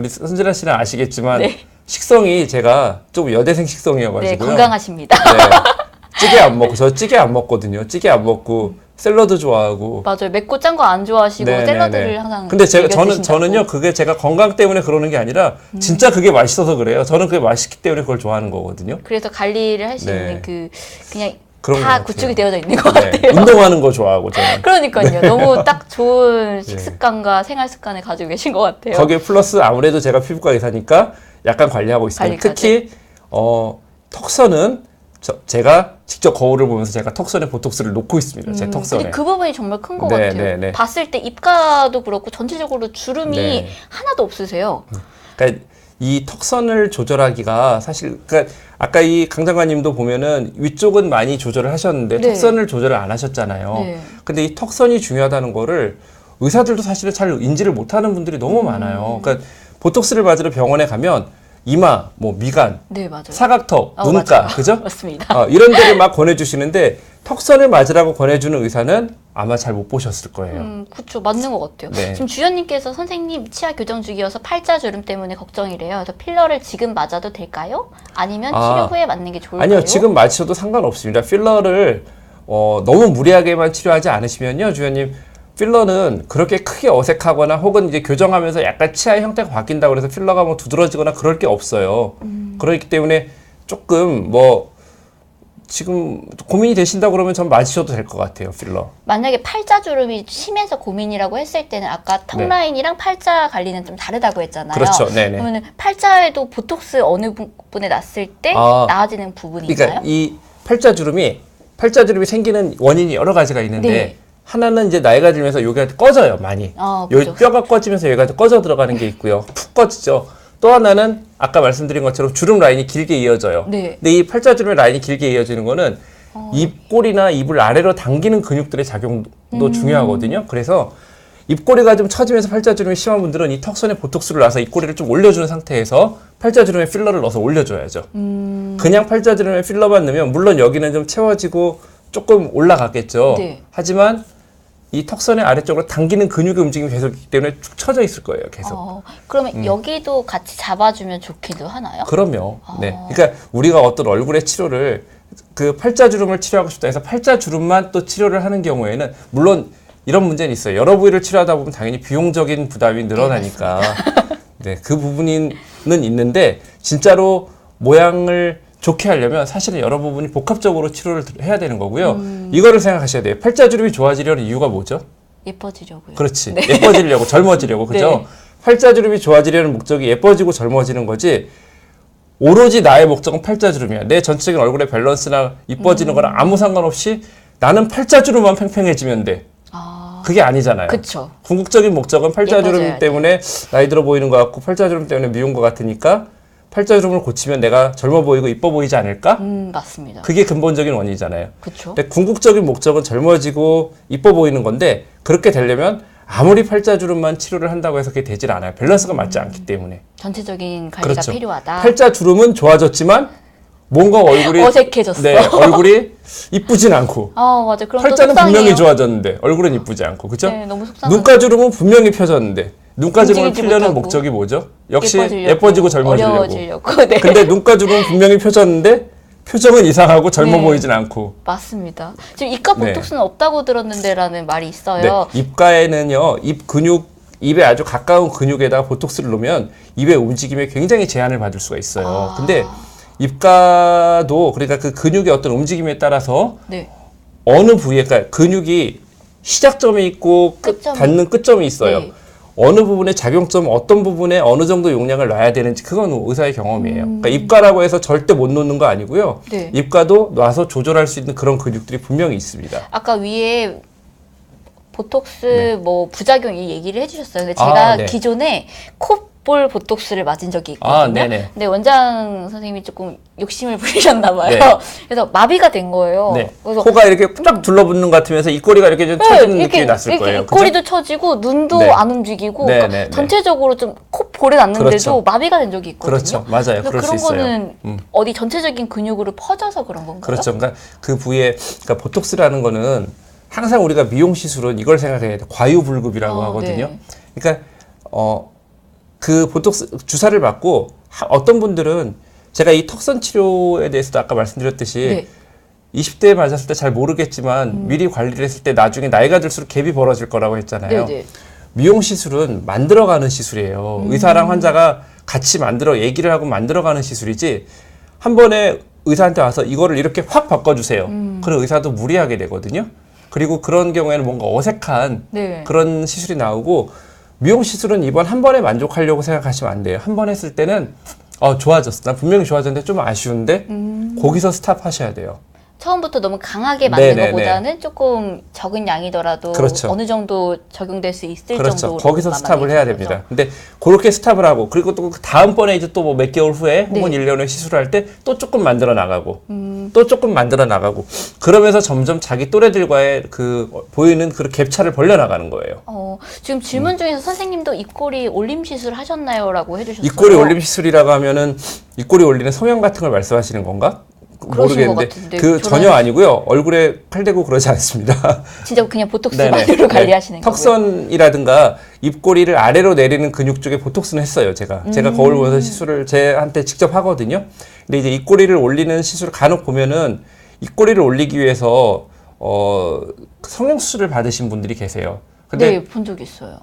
선진아 씨는 아시겠지만
네.
식성이 제가 좀 여대생
네,
식성이어가지고요.
건강하십니다.
네. 찌개 안 먹고 저 찌개 안 먹거든요. 찌개 안 먹고 샐러드 좋아하고.
맞아요. 맵고 짠 거 안 좋아하시고
네,
샐러드를
네, 네.
항상
근데
즐겨 드신다고.
저는요 그게 제가 건강 때문에 그러는 게 아니라 진짜 그게 맛있어서 그래요. 저는 그게 맛있기 때문에 그걸 좋아하는 거거든요.
그래서 관리를 할 수
네.
있는 그냥
그런 것
다
같아요.
구축이 되어져 있는 것
네.
같아요.
운동하는 거 좋아하고 저는.
그러니까요. 너무 딱 좋은
네.
식습관과 생활 습관을 가지고 계신 것 같아요.
거기에 플러스 아무래도 제가 피부과 의사니까 약간 관리하고 있습니다.
관리까지.
특히 턱선은 제가 직접 거울을 보면서 제가 턱선에 보톡스를 놓고 있습니다. 제 턱선에.
근데 그 부분이 정말 큰 것
네,
같아요.
네, 네.
봤을 때 입가도 그렇고 전체적으로 주름이
네.
하나도 없으세요.
그러니까 이 턱선을 조절하기가 사실 그러니까 아까 이 강 장관님도 보면은 위쪽은 많이 조절을 하셨는데
네.
턱선을 조절을 안 하셨잖아요.
네.
근데 이 턱선이 중요하다는 거를 의사들도 사실은 잘 인지를 못하는 분들이 너무 많아요. 그러니까 보톡스를 맞으러 병원에 가면 이마, 뭐 미간,
네, 맞아요.
사각턱, 눈가,
맞아요.
그죠?
맞습니다.
이런 데를 막 권해주시는데 턱선을 맞으라고 권해주는 의사는 아마 잘 못 보셨을 거예요.
그렇죠. 맞는 것 같아요.
네.
지금 주연님께서 선생님 치아 교정 중이어서 팔자주름 때문에 걱정이래요. 그래서 필러를 지금 맞아도 될까요? 아니면 치료 후에 맞는 게 좋을까요?
아니요, 지금 맞으셔도 상관없습니다. 필러를 너무 무리하게만 치료하지 않으시면요, 주연님. 필러는 그렇게 크게 어색하거나 혹은 이제 교정하면서 약간 치아의 형태가 바뀐다고 해서 필러가 뭐 두드러지거나 그럴 게 없어요. 그렇기 때문에 조금 지금 고민이 되신다 그러면 전 맞으셔도 될 것 같아요, 필러.
만약에 팔자주름이 심해서 고민이라고 했을 때는 아까 턱
네.
라인이랑 팔자 관리는 좀 다르다고 했잖아요.
그렇죠. 네네.
그러면 팔자에도 보톡스 어느 부분에 놨을 때 나아지는 부분이
그러니까
있나요?
이 팔자주름이 생기는 원인이 여러 가지가 있는데
네.
하나는 이제 나이가 들면서 여기가 꺼져요, 많이.
그렇죠.
요 뼈가 꺼지면서 여기가 꺼져 들어가는 게 있고요. 푹 꺼지죠. 또 하나는 아까 말씀드린 것처럼 주름 라인이 길게 이어져요.
네.
근데 이 팔자주름의 라인이 길게 이어지는 거는 입꼬리나 입을 아래로 당기는 근육들의 작용도 중요하거든요. 그래서 입꼬리가 좀 처지면서 팔자주름이 심한 분들은 이 턱선에 보톡스를 놔서 입꼬리를 좀 올려주는 상태에서 팔자주름에 필러를 넣어서 올려줘야죠. 그냥 팔자주름에 필러만 넣으면 물론 여기는 좀 채워지고 조금 올라가겠죠.
네.
하지만 이 턱선의 아래쪽으로 당기는 근육의 움직임이 계속 있기 때문에 축 처져 있을 거예요. 계속.
그러면 여기도 같이 잡아주면 좋기도 하나요?
그럼요. 네. 그러니까 우리가 어떤 얼굴의 치료를 그 팔자주름을 치료하고 싶다 해서 팔자주름만 또 치료를 하는 경우에는 물론 이런 문제는 있어요. 여러 부위를 치료하다 보면 당연히 비용적인 부담이 늘어나니까. 네, 그 부분은 있는데 진짜로 모양을 좋게 하려면 사실은 여러 부분이 복합적으로 치료를 해야 되는 거고요. 이거를 생각하셔야 돼요. 팔자주름이 좋아지려는 이유가 뭐죠?
예뻐지려고요.
그렇지. 네. 예뻐지려고, 젊어지려고, 그죠?
네.
팔자주름이 좋아지려는 목적이 예뻐지고 젊어지는 거지, 오로지 나의 목적은 팔자주름이야. 내 전체적인 얼굴의 밸런스나 이뻐지는 거랑 아무 상관없이 나는 팔자주름만 팽팽해지면 돼. 그게 아니잖아요.
그쵸.
궁극적인 목적은 팔자주름
예뻐져야
때문에 나이 들어 보이는 것 같고, 팔자주름 때문에 미운 것 같으니까, 팔자주름을 고치면 내가 젊어 보이고 이뻐 보이지 않을까?
맞습니다.
그게 근본적인 원인이잖아요.
그쵸.
근데 궁극적인 목적은 젊어지고 이뻐 보이는 건데 그렇게 되려면 아무리 팔자주름만 치료를 한다고 해서 그게 되질 않아요. 밸런스가 맞지 않기 때문에.
전체적인 관리가
그렇죠.
필요하다.
팔자주름은 좋아졌지만 뭔가 얼굴이
어색해졌어.
네, 얼굴이 이쁘진 않고.
맞아. 그럼
팔자는
또 속상해요.
분명히 좋아졌는데 얼굴은 이쁘지 않고. 그죠?
네, 너무 속상하죠.
눈가주름은 분명히 펴졌는데 눈가주름을
움직이지
피려는
못하고.
목적이 뭐죠? 역시
예뻐지려고,
예뻐지고 젊어지려고.
어려워지려고. 네.
근데 눈가주름은 분명히 펴졌는데 표정은 이상하고 젊어
네.
보이진 않고.
맞습니다. 지금 입가
네.
보톡스는 없다고 들었는데라는 말이 있어요.
네, 입가에는요, 입 근육, 입에 아주 가까운 근육에다가 보톡스를 놓으면 입의 움직임에 굉장히 제한을 받을 수가 있어요. 근데 입가도 그러니까 그 근육의 어떤 움직임에 따라서
네.
어느 부위에, 그러니까 근육이 시작점이 있고 닿는 끝점이 있어요.
네.
어느 부분에 작용점, 어떤 부분에 어느 정도 용량을 놔야 되는지 그건 의사의 경험이에요. 그러니까 입가라고 해서 절대 못 놓는 거 아니고요.
네.
입가도 놔서 조절할 수 있는 그런 근육들이 분명히 있습니다.
아까 위에 보톡스
네.
뭐 부작용 얘기를 해주셨어요. 근데 제가
네.
기존에 콧볼 보톡스를 맞은 적이 있거든요.
네네.
근데 원장 선생님이 조금 욕심을 부리셨나 봐요.
네.
그래서 마비가 된 거예요.
네.
그래서
코가 이렇게 쫙 둘러붙는 것 같으면서 입꼬리가 이렇게 좀 처지는 느낌이 났을
이렇게
거예요.
입꼬리도
그죠?
처지고 눈도
네.
안 움직이고
네,
그러니까
네, 네.
전체적으로 좀 콧볼에 났는데도
그렇죠.
마비가 된 적이 있거든요.
그렇죠. 맞아요.
그래서
그럴 수
그런
있어요.
거는 어디 전체적인 근육으로 퍼져서 그런 건가요?
그렇죠. 그러니까 그 부위에, 그러니까 보톡스라는 거는 항상 우리가 미용 시술은 이걸 생각해야 돼. 과유불급이라고 하거든요.
네.
그러니까 그 보톡스 주사를 맞고 어떤 분들은 제가 이 턱선 치료에 대해서도 아까 말씀드렸듯이
네.
20대에 맞았을 때 잘 모르겠지만 미리 관리를 했을 때 나중에 나이가 들수록 갭이 벌어질 거라고 했잖아요.
네네.
미용 시술은 만들어가는 시술이에요. 의사랑 환자가 같이 얘기를 하고 만들어가는 시술이지 한 번에 의사한테 와서 이거를 이렇게 확 바꿔주세요. 그럼 의사도 무리하게 되거든요. 그리고 그런 경우에는 뭔가 어색한
네.
그런 시술이 나오고 미용 시술은 이번 한 번에 만족하려고 생각하시면 안 돼요. 한 번 했을 때는 좋아졌어. 나 분명히 좋아졌는데 좀 아쉬운데 거기서 스탑하셔야 돼요.
처음부터 너무 강하게 만든
네네네.
것보다는 조금 적은 양이더라도
그렇죠.
어느 정도 적용될 수 있을
그렇죠.
정도로
거기서 스탑을 해야
거죠.
됩니다. 근데 그렇게 스탑을 하고 그리고 또 다음번에 이제 또 뭐 몇 개월 후에 혹은
네.
1년 후에 시술을 할 때 또 조금 만들어 나가고 또 조금 만들어 나가고 그러면서 점점 자기 또래들과의 그 보이는 그 갭차를 벌려 나가는 거예요.
지금 질문 중에서 선생님도 입꼬리 올림 시술 하셨나요? 라고 해주셨어요.
입꼬리 올림 시술이라고 하면은 입꼬리 올리는 성형 같은 걸 말씀하시는 건가?
그러신 것
모르겠는데
같은데
그
저는-
전혀 아니고요. 얼굴에 칼 대고 그러지 않습니다.
진짜 그냥
네네.
보톡스만으로 관리하시는 거예요.
턱선이라든가 입꼬리를 아래로 내리는 근육 쪽에 보톡스는 했어요. 제가 거울 보면서 시술을 제한테 직접 하거든요. 근데 이제 입꼬리를 올리는 시술을 간혹 보면은 입꼬리를 올리기 위해서 성형 수술을 받으신 분들이 계세요. 근데
네, 본 적 있어요.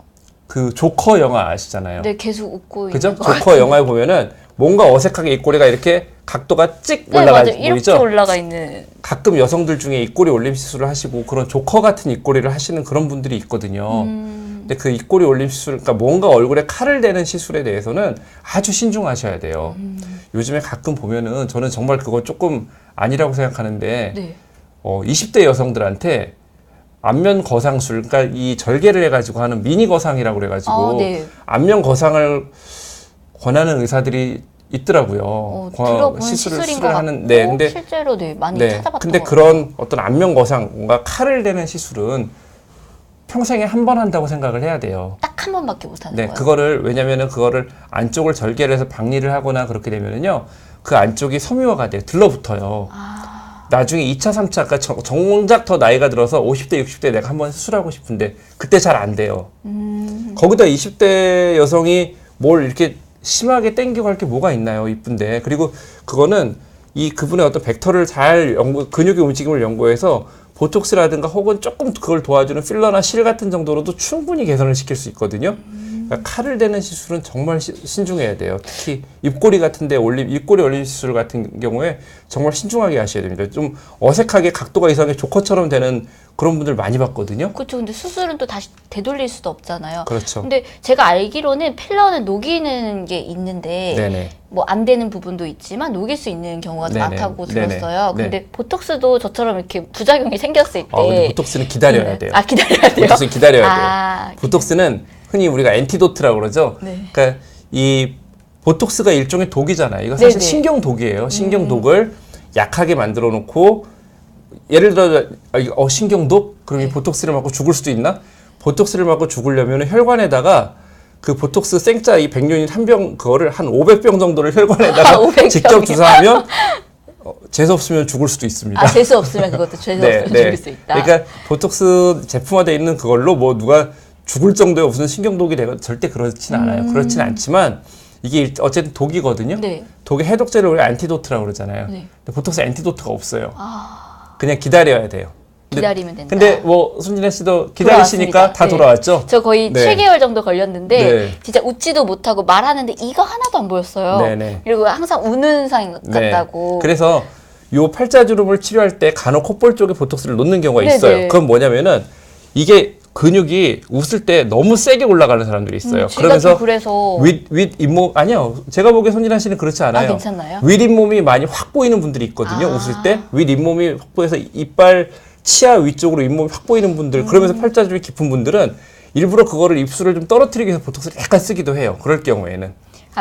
그 조커 영화 아시잖아요.
네, 계속 웃고
그죠?
있는 거
조커 영화에 보면은 뭔가 어색하게 입꼬리가 이렇게 각도가 찍
네,
올라가
맞아요. 이렇게
보이죠?
올라가 있는.
가끔 여성들 중에 입꼬리 올림 시술을 하시고 그런 조커 같은 입꼬리를 하시는 그런 분들이 있거든요. 근데 그 입꼬리 올림 시술, 그러니까 뭔가 얼굴에 칼을 대는 시술에 대해서는 아주 신중하셔야 돼요. 요즘에 가끔 보면은 저는 정말 그거 조금 아니라고 생각하는데
네.
20대 여성들한테 안면 거상술, 그러니까 이 절개를 해가지고 하는 미니 거상이라고 그래가지고
네.
안면 거상을 권하는 의사들이 있더라고요.
들어본 시술인 것 같고
하는, 네, 근데
실제로 네, 많이
네.
찾아봤던
근데
것
그런 어떤 안면 거상, 뭔가 칼을 대는 시술은 평생에 한 번 한다고 생각을 해야 돼요.
딱 한 번밖에 못 하는
네,
거예요.
그거를 왜냐면은 그거를 안쪽을 절개를 해서 박리를 하거나 그렇게 되면은요, 그 안쪽이 섬유화가 돼요. 들러붙어요. 나중에 2차, 3차, 그러니까 정작 더 나이가 들어서 50대, 60대 내가 한번 수술하고 싶은데 그때 잘 안 돼요. 거기다 20대 여성이 뭘 이렇게 심하게 땡기고 할 게 뭐가 있나요? 이쁜데. 그리고 그거는 그분의 어떤 벡터를 잘 근육의 움직임을 연구해서 보톡스라든가 혹은 조금 그걸 도와주는 필러나 실 같은 정도로도 충분히 개선을 시킬 수 있거든요. 그러니까 칼을 대는 시술은 정말 신중해야 돼요. 특히 입꼬리 같은데 입꼬리 올림 시술 같은 경우에 정말 신중하게 하셔야 됩니다. 좀 어색하게 각도가 이상하게 조커처럼 되는 그런 분들 많이 봤거든요.
그렇죠. 근데 수술은 또 다시 되돌릴 수도 없잖아요.
그렇죠.
근데 제가 알기로는 필러는 녹이는 게 있는데
네네.
뭐 안 되는 부분도 있지만 녹일 수 있는 경우가 더
네네.
많다고
네네.
들었어요.
네.
근데 보톡스도 저처럼 이렇게 부작용이 생겼을 때
근데 보톡스는 기다려야 돼요.
기다려야 돼요.
보톡스는 기다려야
아,
돼요. 보톡스는 흔히 우리가 엔티도트라고 그러죠.
네.
그러니까 이 보톡스가 일종의 독이잖아요. 이거 사실
네네.
신경독이에요. 신경독을 약하게 만들어 놓고 예를 들어 신경독? 그럼 이 보톡스를 맞고 죽을 수도 있나? 보톡스를 맞고 죽으려면 혈관에다가 그 보톡스 생짜 이 100유닛 한 병 그거를 한 500병 정도를 혈관에다가
500
직접 주사하면 재수 없으면 죽을 수도 있습니다.
재수 없으면 그것도 재수 없으면 죽일 수 있다.
그러니까 보톡스 제품화되어 있는 그걸로 뭐 누가 죽을 정도의 무슨 신경독이 되고 절대 그렇진 않아요. 그렇진 않지만 이게 어쨌든 독이거든요.
네.
독의 해독제를 우리가 안티도트라고 그러잖아요.
네.
근데 보톡스 안티도트가 없어요. 그냥 기다려야 돼요.
기다리면 된다.
근데 뭐 손진아 씨도 기다리시니까
돌아왔습니다.
다
네.
돌아왔죠?
저 거의
네.
7개월 정도 걸렸는데
네.
진짜 웃지도 못하고 말하는데 이가 하나도 안 보였어요.
네네.
그리고 항상 우는 상 같다고.
그래서 요 팔자주름을 치료할 때 간혹 콧볼 쪽에 보톡스를 놓는 경우가
네네.
있어요. 그건 뭐냐면은 이게 근육이 웃을 때 너무 세게 올라가는 사람들이 있어요.
그러면서 그래서
윗 잇몸 아니요. 제가 보기에 손진아 씨는 그렇지 않아요.
괜찮나요?
윗 잇몸이 많이 확 보이는 분들이 있거든요. 웃을 때 윗 잇몸이 확 보여서 이빨 치아 위쪽으로 잇몸이 확 보이는 분들, 그러면서 팔자주름이 깊은 분들은 일부러 그거를 입술을 좀 떨어뜨리기 위해서 보톡스를 약간 쓰기도 해요. 그럴 경우에는.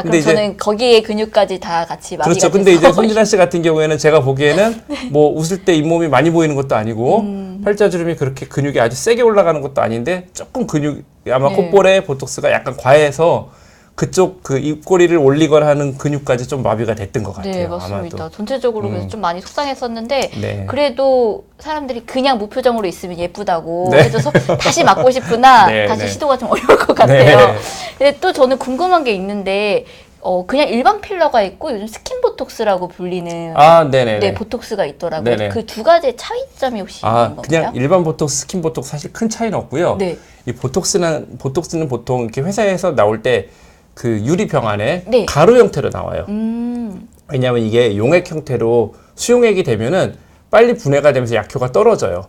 그럼 저는 거기에 근육까지 다 같이 마비가
그렇죠. 근데
돼서.
이제 손진아 씨 같은 경우에는 제가 보기에는 뭐 웃을 때 잇몸이 많이 보이는 것도 아니고 팔자주름이 그렇게 근육이 아주 세게 올라가는 것도 아닌데 조금 근육 아마
네.
콧볼에 보톡스가 약간 과해서 그쪽 그 입꼬리를 올리거나 하는 근육까지 좀 마비가 됐던 것 같아요.
네, 맞습니다.
아마도.
전체적으로 그래서 좀 많이 속상했었는데
네.
그래도 사람들이 그냥 무표정으로 있으면 예쁘다고
네.
해줘서 다시 맞고 싶구나.
네,
다시
네.
시도가 좀 어려울 것 같아요.
네.
근데 또 저는 궁금한 게 있는데 그냥 일반 필러가 있고 요즘 스킨 보톡스라고 불리는
네네네.
네, 보톡스가 있더라고요.
네네.
그 두 가지의 차이점이 혹시 있는 건가요?
그냥 일반 보톡스, 스킨 보톡스 사실 큰 차이는 없고요.
네.
이 보톡스는 보통 이렇게 회사에서 나올 때 그 유리병 안에
네.
가루 형태로 나와요.
음,
왜냐하면 이게 용액 형태로 수용액이 되면은 빨리 분해가 되면서 약효가 떨어져요.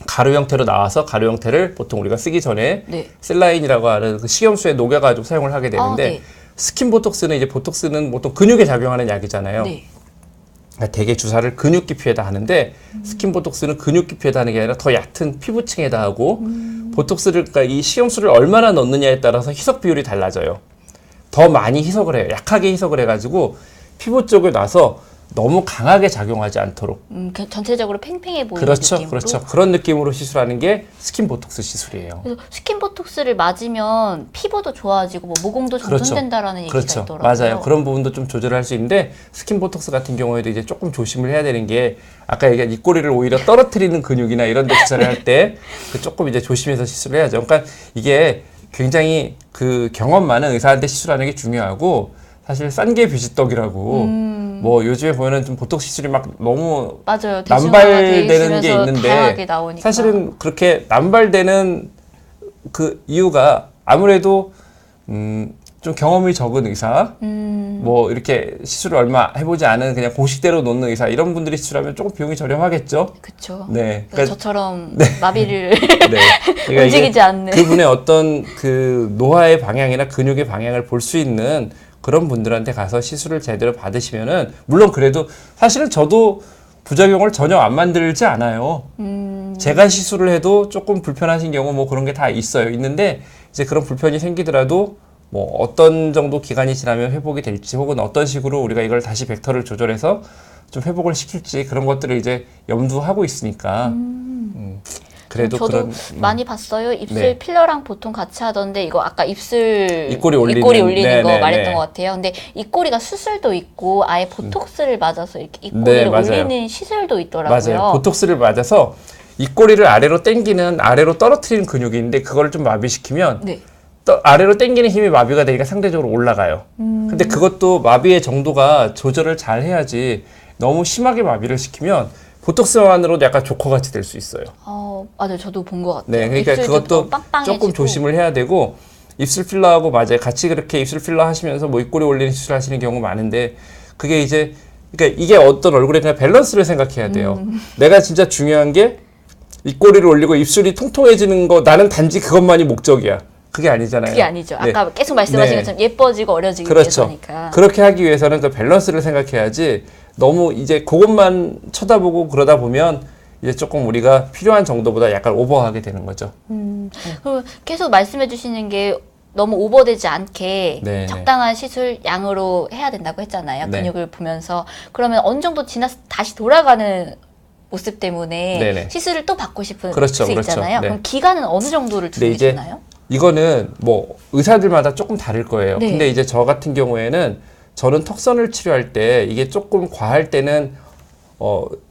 가루 형태로 나와서 가루 형태를 보통 우리가 쓰기 전에
네.
셀라인이라고 하는 그 식염수에 녹여가지고 사용을 하게 되는데
네.
스킨 보톡스는 이제 보톡스는 보통 근육에 작용하는 약이잖아요.
네.
그러니까 대개 주사를 근육 깊이에다 하는데 스킨 보톡스는 근육 깊이에다 하는 게 아니라 더 얕은 피부층에다 하고 보톡스를 그러니까 이 식염수를 얼마나 넣느냐에 따라서 희석 비율이 달라져요. 더 많이 희석을 해요. 약하게 희석을 해가지고 피부 쪽에 놔서 너무 강하게 작용하지 않도록.
전체적으로 팽팽해 보이는
그렇죠,
느낌으로.
그렇죠. 그런 느낌으로 시술하는 게 스킨 보톡스 시술이에요.
그래서 스킨 보톡스를 맞으면 피부도 좋아지고 뭐 모공도 정돈된다라는 얘기가
그렇죠.
있더라고요.
맞아요. 그런 부분도 좀 조절할 수 있는데 스킨 보톡스 같은 경우에도 이제 조금 조심을 해야 되는 게 아까 얘기한 입꼬리를 오히려 떨어뜨리는 근육이나 이런 데 주사를 할 때 그 조금 이제 조심해서 시술을 해야죠. 그러니까 이게 굉장히 그 경험 많은 의사한테 시술하는 게 중요하고 사실 싼 게 비지떡이라고 뭐 요즘에 보면은 좀 보톡스 시술이 막 너무
맞아요.
남발되는 게 있는데
다양하게 나오니까.
사실은 그렇게 남발되는 그 이유가 아무래도 좀 경험이 적은 의사, 뭐 이렇게 시술을 얼마 해보지 않은 그냥 공식대로 놓는 의사 이런 분들이 시술하면 조금 비용이 저렴하겠죠.
그렇죠.
네,
그러니까 저처럼 마비를
네. 그러니까
움직이지
이게
않는.
그분의 어떤 그 노화의 방향이나 근육의 방향을 볼 수 있는 그런 분들한테 가서 시술을 제대로 받으시면은 물론 그래도 사실은 저도 부작용을 전혀 안 만들지 않아요. 제가 시술을 해도 조금 불편하신 경우 뭐 그런 게 다 있는데 이제 그런 불편이 생기더라도 뭐 어떤 정도 기간이 지나면 회복이 될지 혹은 어떤 식으로 우리가 이걸 다시 벡터를 조절해서 좀 회복을 시킬지 그런 것들을 이제 염두하고 있으니까 그래도
저도
그런
많이 봤어요. 입술
네.
필러랑 보통 같이 하던데 이거 아까
입꼬리 올리는
거
네,
말했던
네.
것 같아요. 근데 입꼬리가 수술도 있고 아예 보톡스를 맞아서 이렇게
네,
입꼬리를
맞아요.
올리는 시술도 있더라고요.
맞아요. 보톡스를 맞아서 입꼬리를 아래로 당기는 아래로 떨어뜨리는 근육이 있는데 그거를 좀 마비시키면
네.
아래로 당기는 힘이 마비가 되니까 상대적으로 올라가요. 근데 그것도 마비의 정도가 조절을 잘 해야지 너무 심하게 마비를 시키면 보톡스만으로도 약간 조커같이 될 수 있어요.
맞아요. 저도 본 것 같아요.
네, 그러니까
입술도
그것도
더 빵빵해지고.
조금 조심을 해야 되고 입술 필러하고 맞아요. 같이 그렇게 입술 필러 하시면서 뭐 입꼬리 올리는 시술 하시는 경우 많은데 그게 이제 그러니까 이게 어떤 얼굴에 그냥 밸런스를 생각해야 돼요. 내가 진짜 중요한 게 입꼬리를 올리고 입술이 통통해지는 거 나는 단지 그것만이 목적이야. 그게 아니잖아요.
그게 아니죠.
네.
아까 계속 말씀하신
네.
것처럼 예뻐지고 어려지기
그렇죠.
위해서니까.
그렇게 하기 위해서는 그 밸런스를 생각해야지 너무 이제 그것만 쳐다보고 그러다 보면 이제 조금 우리가 필요한 정도보다 약간 오버하게 되는 거죠.
그리고 계속 말씀해 주시는 게 너무 오버되지 않게
네,
적당한 시술 양으로 해야 된다고 했잖아요.
네.
근육을 보면서. 그러면 어느 정도 지나서 다시 돌아가는 모습 때문에
네네.
시술을 또 받고 싶은
그렇죠,
수
그렇죠.
있잖아요.
네.
그럼 기간은 어느 정도를 두고
근데 이제
계시나요?
이거는 뭐 의사들마다 조금 다를 거예요.
네.
근데 이제 저 같은 경우에는 저는 턱선을 치료할 때 이게 조금 과할 때는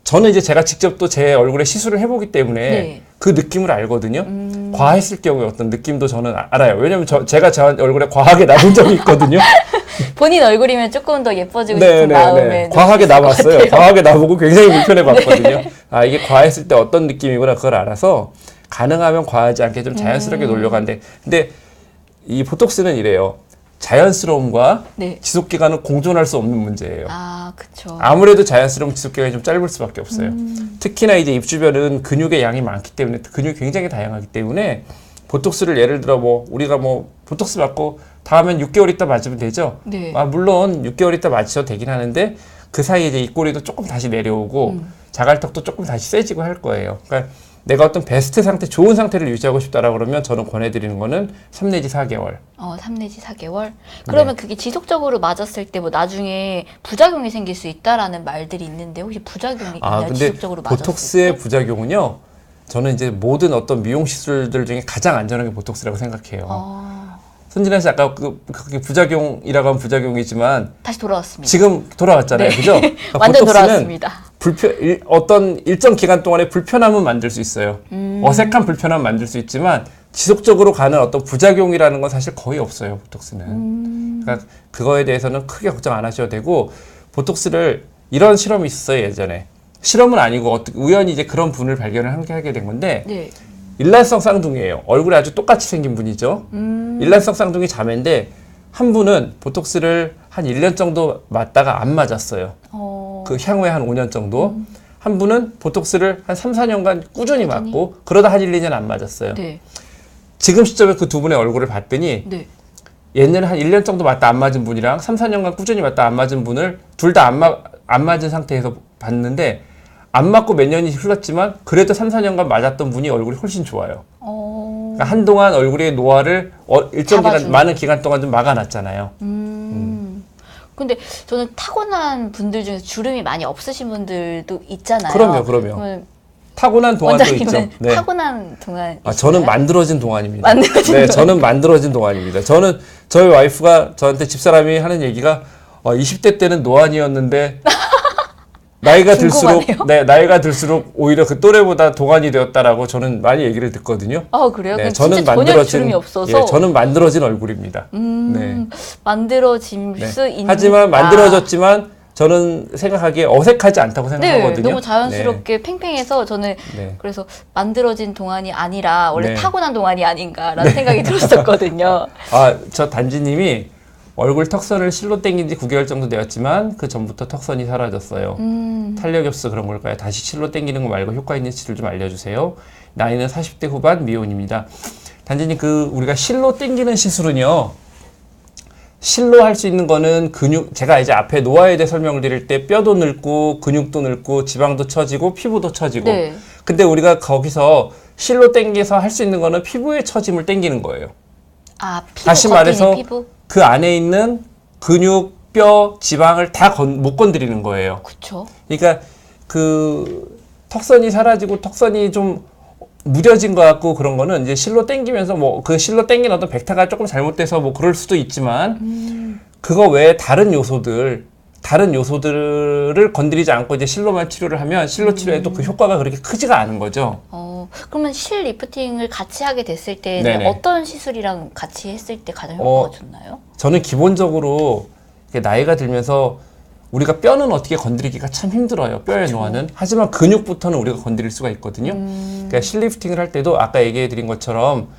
저는 이제 제가 직접 또 제 얼굴에 시술을 해보기 때문에
네.
그 느낌을 알거든요. 과했을 경우에 어떤 느낌도 저는 알아요. 왜냐면 제가 제 얼굴에 과하게 남은 적이 있거든요.
본인 얼굴이면 조금 더 예뻐지고 싶은 마음에
과하게 남았어요. 과하게 나보고 굉장히 불편해 봤거든요. 아, 이게 과했을 때 어떤 느낌이구나 그걸 알아서 가능하면 과하지 않게 좀 자연스럽게 놀려고 하는데, 근데 이 보톡스는 이래요. 자연스러움과
네.
지속 기간은 공존할 수 없는 문제예요.
아, 그렇죠.
아무래도 자연스러움 지속 기간이 좀 짧을 수밖에 없어요. 특히나 이제 입 주변은 근육의 양이 많기 때문에, 근육이 굉장히 다양하기 때문에 보톡스를 예를 들어 뭐 우리가 뭐 보톡스 맞고 다음엔 6개월 있다 맞으면 되죠.
네.
아, 물론 6개월 있다 맞으셔도 되긴 하는데 그 사이에 이제 입꼬리도 조금 다시 내려오고 자갈턱도 조금 다시 세지고 할 거예요. 그러니까 내가 어떤 베스트 상태, 좋은 상태를 유지하고 싶다라고 그러면 저는 권해드리는 거는 3 내지 4개월.
3 내지 4개월? 그러면 그게 지속적으로 맞았을 때 뭐 나중에 부작용이 생길 수 있다라는 말들이 있는데 혹시 부작용이 있나요?
근데
지속적으로 맞았을
보톡스의
때?
부작용은요. 저는 이제 모든 어떤 미용 시술들 중에 가장 안전한 게 보톡스라고 생각해요. 손진아 씨 아까 그게 부작용이라고 하면 부작용이지만
다시 돌아왔습니다.
지금 돌아왔잖아요.
네.
그죠? 그러니까
완전
보톡스는
돌아왔습니다.
어떤 일정 기간 동안에 불편함은 만들 수 있어요. 어색한 불편함 만들 수 있지만 지속적으로 가는 어떤 부작용이라는 건 사실 거의 없어요. 보톡스는. 그러니까 그거에 대해서는 크게 걱정 안 하셔도 되고, 보톡스를 이런 실험이 있었어요. 예전에. 실험은 아니고 우연히 이제 그런 분을 발견을 하게 된 건데,
네.
일란성 쌍둥이에요. 얼굴이 아주 똑같이 생긴 분이죠. 일란성 쌍둥이 자매인데 한 분은 보톡스를 한 1년 정도 맞다가 안 맞았어요. 그 향후에 한 5년 정도. 한 분은 보톡스를 한 3, 4년간 꾸준히 맞고 그러다 한 1, 2년 안 맞았어요.
네.
지금 시점에 그 두 분의 얼굴을 봤더니
네.
옛날에 한 1년 정도 맞다 안 맞은 분이랑 3, 4년간 꾸준히 맞다 안 맞은 분을 둘 다 안 맞은 상태에서 봤는데, 안 맞고 몇 년이 흘렀지만 그래도 3, 4년간 맞았던 분이 얼굴이 훨씬 좋아요. 그러니까 한동안 얼굴의 노화를 일정 기간, 많은 기간 동안 좀 막아놨잖아요.
근데 저는 타고난 분들 중에서 주름이 많이 없으신 분들도 있잖아요.
그럼요.
그러면
타고난 동안도 있죠.
원장님은
네.
타고난 동안
저는 만들어진 동안입니다.
만들어진
네, 저는 만들어진 동안입니다. 저희 와이프가 저한테 집사람이 하는 얘기가 20대 때는 노안이었는데 나이가 들수록 오히려 그 또래보다 동안이 되었다라고 저는 많이 얘기를 듣거든요.
그래요?
네,
저는 전혀 주름이 없어서.
예, 저는 만들어진 얼굴입니다. 네.
만들어질
네.
수 있는.
하지만 만들어졌지만 저는 생각하기에 어색하지 않다고 생각하거든요.
네, 너무 자연스럽게 팽팽해서 저는
네.
그래서 만들어진 동안이 아니라 원래
네.
타고난 동안이 아닌가라는 생각이 들었었거든요.
저 단지님이 얼굴 턱선을 실로 땡긴 지 9개월 정도 되었지만 그 전부터 턱선이 사라졌어요. 탄력이 없어 그런 걸까요? 다시 실로 땡기는 거 말고 효과 있는 치료를 좀 알려주세요. 나이는 40대 후반 미혼입니다. 단지님, 우리가 실로 땡기는 시술은요, 실로 할 수 있는 거는 제가 이제 앞에 노화에 대해 설명을 드릴 때 뼈도 늙고 근육도 늙고 지방도 처지고 피부도 처지고.
네.
근데 우리가 거기서 실로 땡겨서 할 수 있는 거는 피부의 처짐을 땡기는 거예요.
피부
다시 말해서
피부?
그 안에 있는 근육, 뼈, 지방을 다 못 건드리는 거예요.
그렇죠.
그러니까 턱선이 사라지고 턱선이 좀 무뎌진 것 같고 그런 거는 이제 실로 땡기면서 그 실로 땡긴 어떤 벡터가 조금 잘못돼서 그럴 수도 있지만 그거 외에 다른 요소들을 건드리지 않고 이제 실로만 치료를 하면 실로 치료에도 그 효과가 그렇게 크지가 않은 거죠.
그러면 실 리프팅을 같이 하게 됐을 때는
네네.
어떤 시술이랑 같이 했을 때 가장 효과가 좋나요?
저는 기본적으로 나이가 들면서 우리가 뼈는 어떻게 건드리기가 참 힘들어요. 뼈의 노화는. 하지만 근육부터는 우리가 건드릴 수가 있거든요. 그러니까 실 리프팅을 할 때도 아까 얘기해 드린 것처럼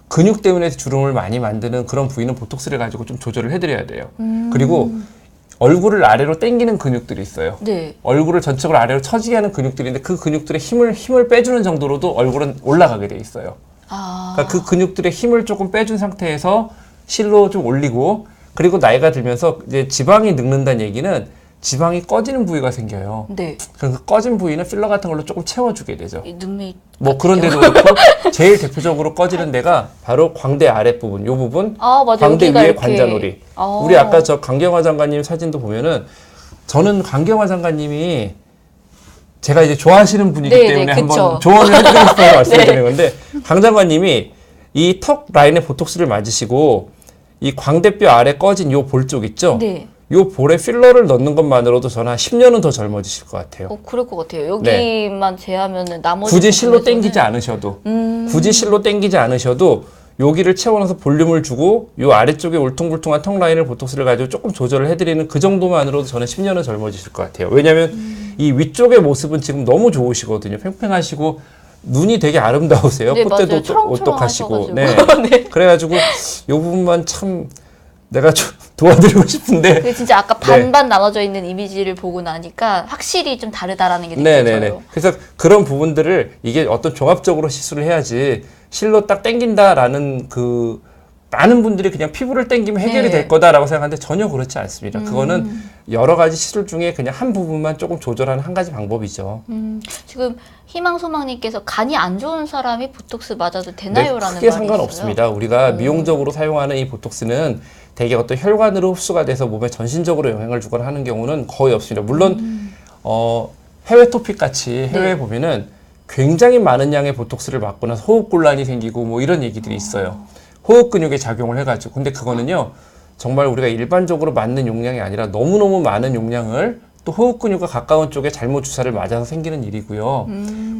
근육 때문에 주름을 많이 만드는 그런 부위는 보톡스를 가지고 좀 조절을 해드려야 돼요. 그리고 얼굴을 아래로 당기는 근육들이 있어요.
네.
얼굴을 전적으로 아래로 처지게 하는 근육들인데 그 근육들의 힘을 빼주는 정도로도 얼굴은 올라가게 돼 있어요. 그러니까 그 근육들의 힘을 조금 빼준 상태에서 실로 좀 올리고, 그리고 나이가 들면서 이제 지방이 늙는다는 얘기는 지방이 꺼지는 부위가 생겨요.
네.
그 꺼진 부위는 필러 같은 걸로 조금 채워주게 되죠.
눈밑
그런 데도 그렇고 제일 대표적으로 꺼지는 데가 바로 광대 아랫부분, 요 부분,
맞아,
광대 위에
이렇게.
관자놀이. 우리 아까 저 강경화 장관님 사진도 보면은 저는 강경화 장관님이 제가 이제 좋아하시는 분이기 때문에 한번 조언을 해드리고 싶어서 말씀드리는 건데, 강 장관님이 이 턱 라인에 보톡스를 맞으시고 이 광대뼈 아래 꺼진 요 볼 쪽 있죠?
네.
요 볼에 필러를 넣는 것만으로도 저는 한 10년은 더 젊어지실 것 같아요.
그럴 것 같아요. 여기만 제하면은 나머지
굳이 실로
부분에서는-
당기지 않으셔도 굳이 실로 당기지 않으셔도 여기를 채워넣어서 볼륨을 주고 요 아래쪽에 울퉁불퉁한 턱 라인을 보톡스를 가지고 조금 조절을 해드리는 그 정도만으로도 저는 10년은 젊어지실 것 같아요. 왜냐하면 이 위쪽의 모습은 지금 너무 좋으시거든요. 팽팽하시고 눈이 되게 아름다우세요.
네,
콧대도
맞아요.
오똑하시고.
초롱초롱하셔가지고.
네.
네.
그래가지고 요 부분만 참 내가 좀 도와드리고 싶은데.
근데 진짜 아까
네.
반반 나눠져 있는 이미지를 보고 나니까 확실히 좀 다르다라는 게 느껴져요.
네네네. 그래서 그런 부분들을 이게 어떤 종합적으로 시술을 해야지 실로 딱 땡긴다라는 그 많은 분들이 그냥 피부를 땡기면 해결이
네.
될 거다라고 생각하는데 전혀 그렇지 않습니다. 그거는 여러 가지 시술 중에 그냥 한 부분만 조금 조절하는 한 가지 방법이죠.
지금 희망소망님께서 간이 안 좋은 사람이 보톡스 맞아도
네,
되나요?라는
크게
말이
상관없습니다.
있어요.
우리가 미용적으로 사용하는 이 보톡스는 대개 어떤 혈관으로 흡수가 돼서 몸에 전신적으로 영향을 주거나 하는 경우는 거의 없습니다. 물론 해외 토픽 같이 해외에
네.
보면은 굉장히 많은 양의 보톡스를 맞고 나서 호흡 곤란이 생기고 뭐 이런 얘기들이 있어요. 호흡 근육에 작용을 해가지고. 근데 그거는요, 정말 우리가 일반적으로 맞는 용량이 아니라 너무너무 많은 용량을 또 호흡 근육과 가까운 쪽에 잘못 주사를 맞아서 생기는 일이고요.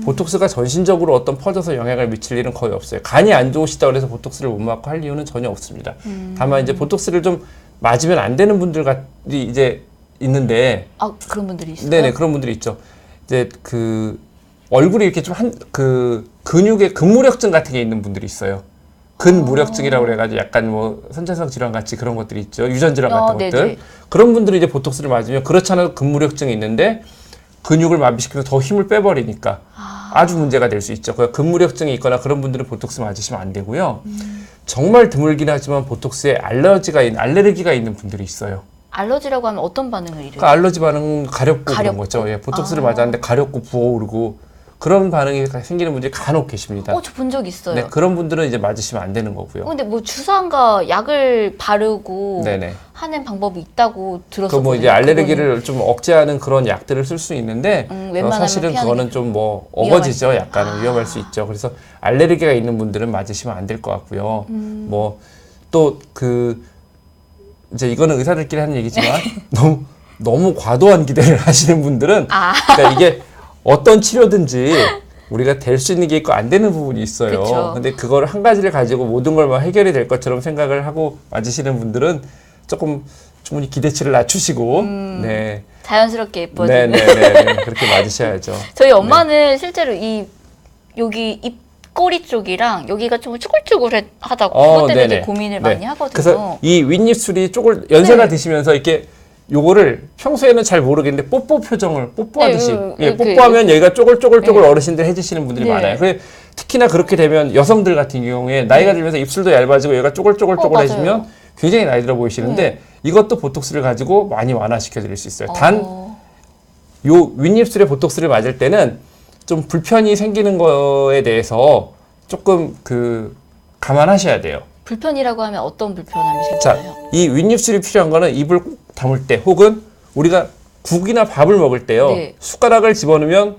보톡스가 전신적으로 어떤 퍼져서 영향을 미칠 일은 거의 없어요. 간이 안 좋으시다고 해서 보톡스를 못 맞고 할 이유는 전혀 없습니다. 다만 이제 보톡스를 좀 맞으면 안 되는 분들이 이제 있는데,
아, 그런 분들이 있어요?
네네, 그런 분들이 있죠. 이제 그 얼굴이 이렇게 좀 근육에 근무력증 같은 게 있는 분들이 있어요. 근무력증이라고 그래가지고 약간 뭐 선천성 질환 같이 그런 것들이 있죠. 유전 질환 같은
네네.
것들. 그런 분들이 이제 보톡스를 맞으면 그렇지 않아도 근무력증이 있는데 근육을 마비시켜서 더 힘을 빼버리니까 아주 문제가 될 수 있죠. 그 근무력증이 있거나 그런 분들은 보톡스 맞으시면 안 되고요. 정말 드물긴 하지만 보톡스에 알레르기가 있는 분들이 있어요.
알러지라고 하면 어떤 반응을 일으켜요?
그 알러지 반응은 가렵고 그런
가렵고?
거죠. 예, 보톡스를 맞았는데 가렵고 부어오르고 그런 반응이 생기는 분들이 간혹 계십니다.
저 본 적 있어요.
네, 그런 분들은 이제 맞으시면 안 되는 거고요.
근데 뭐 주사인가 약을 바르고
네네.
하는 방법이 있다고
그
들었었거든요.
뭐 이제 알레르기를 좀 억제하는 그런 약들을 쓸 수 있는데
웬만하면
사실은
피하는
그거는
게
좀 뭐
위험할
어거지죠. 약간은 위험할 수 있죠. 그래서 알레르기가 있는 분들은 맞으시면 안 될 것 같고요. 뭐 또 이제 이거는 의사들끼리 하는 얘기지만 너무 과도한 기대를 하시는 분들은 그러니까 이게 어떤 치료든지 우리가 될 수 있는 게 있고 안 되는 부분이 있어요.
그쵸.
근데 그걸 한 가지를 가지고 모든 걸 막 해결이 될 것처럼 생각을 하고 맞으시는 분들은 조금 충분히 기대치를 낮추시고 네.
자연스럽게 예뻐지는.
네네네. 그렇게 맞으셔야죠.
저희 엄마는 실제로 여기 입꼬리 쪽이랑 여기가 좀 쭈글쭈글하다고 그것 때문에 되게 고민을 많이 하거든요.
그래서 이 윗입술이 연세가
네.
드시면서 이렇게 요거를 평소에는 잘 모르겠는데 뽀뽀 표정을 뽀뽀하듯이
네,
뽀뽀하면 여기가 쪼글쪼글쪼글
네.
어르신들 해주시는 분들이
네.
많아요. 특히나 그렇게 되면 여성들 같은 경우에 나이가 들면서 입술도 얇아지고 얘가 쪼글쪼글쪼글해지면
맞아요.
굉장히 나이 들어 보이시는데 이것도 보톡스를 가지고 많이 완화시켜 드릴 수 있어요. 단 요 윗입술에 보톡스를 맞을 때는 좀 불편이 생기는 거에 대해서 조금 감안하셔야 돼요.
불편이라고 하면 어떤 불편함이
자,
생기나요?
이 윗입술이 필요한 거는 입을 꾹 다물 때 혹은 우리가 국이나 밥을 먹을 때요.
네.
숟가락을 집어넣으면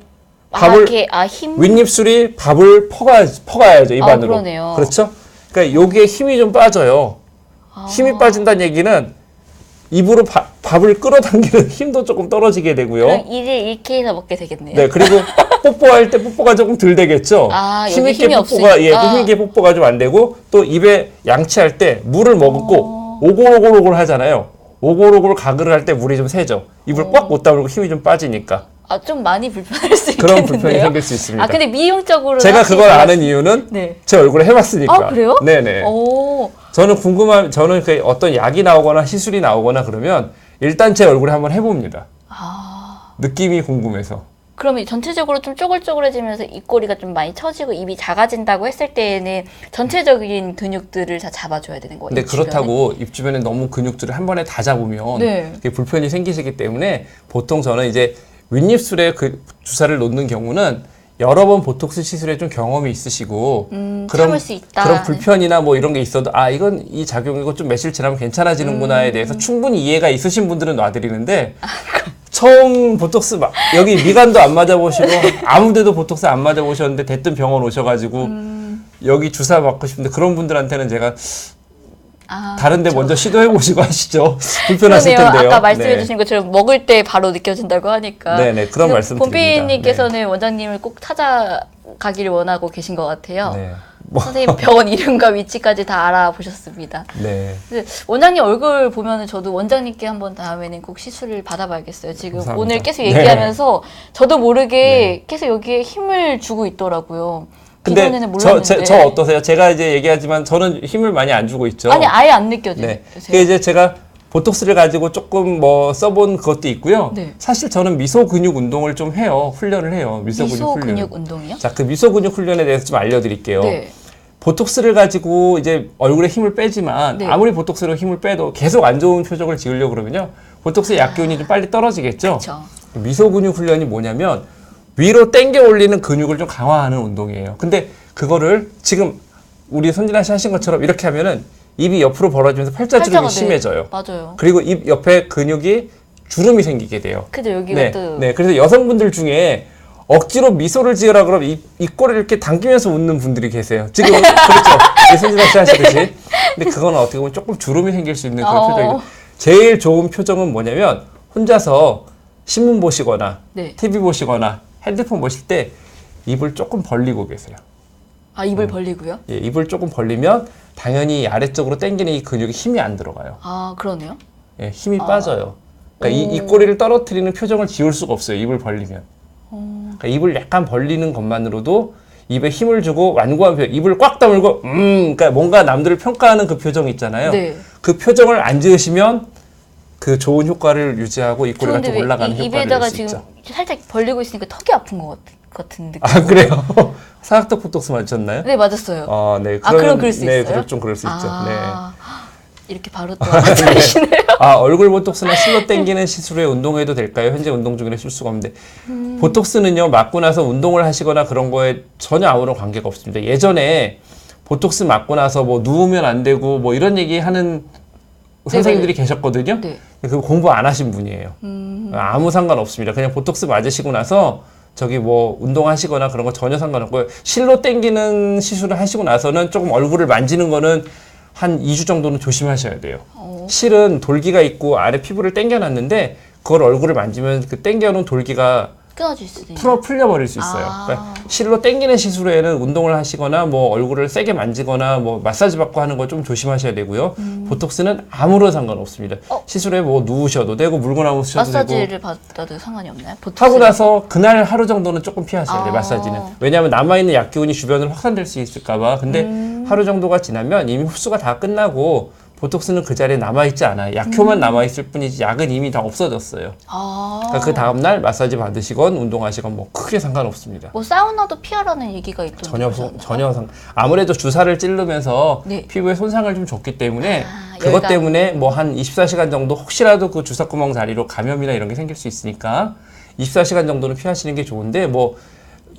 힘.
윗입술이 밥을 퍼가야죠, 입 안으로.
그러네요.
그렇죠? 그러니까 여기에 힘이 좀 빠져요. 힘이 빠진다는 얘기는 입으로 밥을 끌어당기는 힘도 조금 떨어지게 되고요.
그럼 이를 이렇게 해서 먹게 되겠네요.
네, 그리고 뽀뽀할 때 뽀뽀가 조금 덜 되겠죠.
여기 힘이
뽀뽀가
없으니까.
힘있게 뽀뽀가 좀 안 되고 또 입에 양치할 때 물을 머금고 오골오골오골 하잖아요. 오골오골 가글을 할 때 물이 좀 새죠. 입을 꽉 못 다물고 힘이 좀 빠지니까.
좀 많이 불편할 수 있겠는데요?
그런 불편이 생길 수 있습니다.
근데 미용적으로
제가 그걸 아는 이유는
네.
제 얼굴에 해봤으니까.
그래요?
네네. 저는 어떤 약이 나오거나 시술이 나오거나 그러면 일단 제 얼굴에 한번 해봅니다. 느낌이 궁금해서.
그러면 전체적으로 좀 쪼글쪼글해지면서 입꼬리가 좀 많이 처지고 입이 작아진다고 했을 때에는 전체적인 근육들을 다 잡아줘야 되는 거예요.
근데 그렇다고 입 주변에 너무 근육들을 한 번에 다 잡으면
네.
그게 불편이 생기시기 때문에 보통 저는 이제 윗입술에 주사를 놓는 경우는 여러 번 보톡스 시술에 좀 경험이 있으시고
참을 수 있다.
그런 불편이나 뭐 이런 게 있어도 이건 이 작용이고 좀 며칠 지나면 괜찮아지는구나에 대해서 충분히 이해가 있으신 분들은 놔드리는데 처음 보톡스 여기 미간도 안 맞아보시고 아무데도 보톡스 안 맞아보셨는데 대뜸 병원 오셔가지고 여기 주사 맞고 싶은데 그런 분들한테는 제가 다른데
그렇죠.
먼저 시도해 보시고 하시죠. 불편하실
그러네요.
텐데요.
아까 말씀해 주신 것처럼 먹을 때 바로 느껴진다고 하니까.
네네, 그런 말씀 드립니다.
봄비님께서는 원장님을 꼭 찾아가기를 원하고 계신 것 같아요.
네.
선생님 병원 이름과 위치까지 다 알아보셨습니다.
네.
원장님 얼굴 보면은 저도 원장님께 한번 다음에는 꼭 시술을 받아봐야겠어요. 지금
감사합니다.
오늘 계속 얘기하면서 저도 모르게
네.
계속 여기에 힘을 주고 있더라고요.
근데
기존에는 몰랐는데.
저 어떠세요? 제가 이제 얘기하지만 저는 힘을 많이 안 주고 있죠.
아니 아예 안 느껴져요.
네. 그게 이제 제가 보톡스를 가지고 조금 뭐 써본 그것도 있고요.
네.
사실 저는 미소 근육 운동을 좀 해요. 훈련을 해요. 미소 근육 훈련.
근육 운동이요?
자, 그 미소 근육 훈련에 대해서 좀 알려드릴게요.
네.
보톡스를 가지고 이제 얼굴에 힘을 빼지만
네.
아무리 보톡스로 힘을 빼도 계속 안 좋은 표정을 지으려고 그러면요. 보톡스의 약기운이 좀 빨리 떨어지겠죠.
그렇죠.
미소 근육 훈련이 뭐냐면 위로 당겨 올리는 근육을 좀 강화하는 운동이에요. 근데 그거를 지금 우리 손진아 씨 하신 것처럼 이렇게 하면은 입이 옆으로 벌어지면서 팔자주름이 심해져요.
맞아요.
그리고 입 옆에 근육이 주름이 생기게 돼요.
그죠 여기가
네,
또
네. 그래서 여성분들 중에 억지로 미소를 지으라 그러면 입꼬리를 이렇게 당기면서 웃는 분들이 계세요. 지금 그렇죠. 손진아 씨 하시듯이. 근데 그거는 어떻게 보면 조금 주름이 생길 수 있는 그런 표정이에요. 제일 좋은 표정은 뭐냐면 혼자서 신문 보시거나
네.
TV 보시거나 핸드폰 보실 때 입을 조금 벌리고 계세요.
아 입을 벌리고요?
예, 입을 조금 벌리면 당연히 아래쪽으로 당기는 이 근육에 힘이 안 들어가요.
아 그러네요.
예, 힘이 빠져요. 그러니까 이 꼬리를 떨어뜨리는 표정을 지울 수가 없어요. 입을 벌리면. 그러니까 입을 약간 벌리는 것만으로도 입에 힘을 주고 완고한 표정, 입을 꽉 다물고 그러니까 뭔가 남들을 평가하는 그 표정 있잖아요.
네.
그 표정을 안 지으시면 그 좋은 효과를 유지하고 입꼬리가 좀
그런데
올라가는
왜
효과를
입에다가
낼 수
지금
있죠.
살짝 벌리고 있으니까 턱이 아픈 것 같은 느낌.
아 그래요? 사각턱 보톡스 맞으셨나요?
네 맞았어요.
아, 네.
그럼 그럴 수
네,
있어요?
좀 그럴 수 있죠. 네.
이렇게 바로 또 알아차리시네요.
아, 얼굴 보톡스나 실로 당기는 시술에 운동해도 될까요? 현재 운동 중이라 쓸 수가 없는데. 보톡스는요, 맞고 나서 운동을 하시거나 그런 거에 전혀 아무런 관계가 없습니다. 예전에 보톡스 맞고 나서 뭐 누우면 안 되고 뭐 이런 얘기 하는 선생님들이 계셨거든요.
네.
그 공부 안 하신 분이에요. 아무 상관없습니다. 그냥 보톡스 맞으시고 나서 저기 뭐 운동하시거나 그런 거 전혀 상관없고요. 실로 당기는 시술을 하시고 나서는 조금 얼굴을 만지는 거는 한 2주 정도는 조심하셔야 돼요. 실은 돌기가 있고 아래 피부를 당겨놨는데 그걸 얼굴을 만지면 그 당겨놓은 돌기가
끊어질 수도 있어요.
풀려버릴 수 있어요. 그러니까 실로 당기는 시술에는 운동을 하시거나 뭐 얼굴을 세게 만지거나 뭐 마사지 받고 하는 거 좀 조심하셔야 되고요. 보톡스는 아무런 상관없습니다. 시술에 뭐 누우셔도 되고 물고 나오셔도 되고.
마사지를 받아도 상관이 없나요?
하고 나서 그날 하루 정도는 조금 피하셔야 돼요. 마사지는. 왜냐하면 남아있는 약기운이 주변으로 확산될 수 있을까봐. 근데 하루 정도가 지나면 이미 흡수가 다 끝나고 보톡스는 그 자리에 남아있지 않아요. 약효만 남아있을 뿐이지 약은 이미 다 없어졌어요. 그러니까 그 다음날 마사지 받으시건 운동하시건 뭐 크게 상관없습니다.
뭐 사우나도 피하라는 얘기가 있던데.
전혀 아무래도 주사를 찌르면서
네.
피부에 손상을 좀 줬기 때문에 그것
열감.
때문에 뭐 한 24시간 정도 혹시라도 그 주사구멍 자리로 감염이나 이런 게 생길 수 있으니까 24시간 정도는 피하시는 게 좋은데 뭐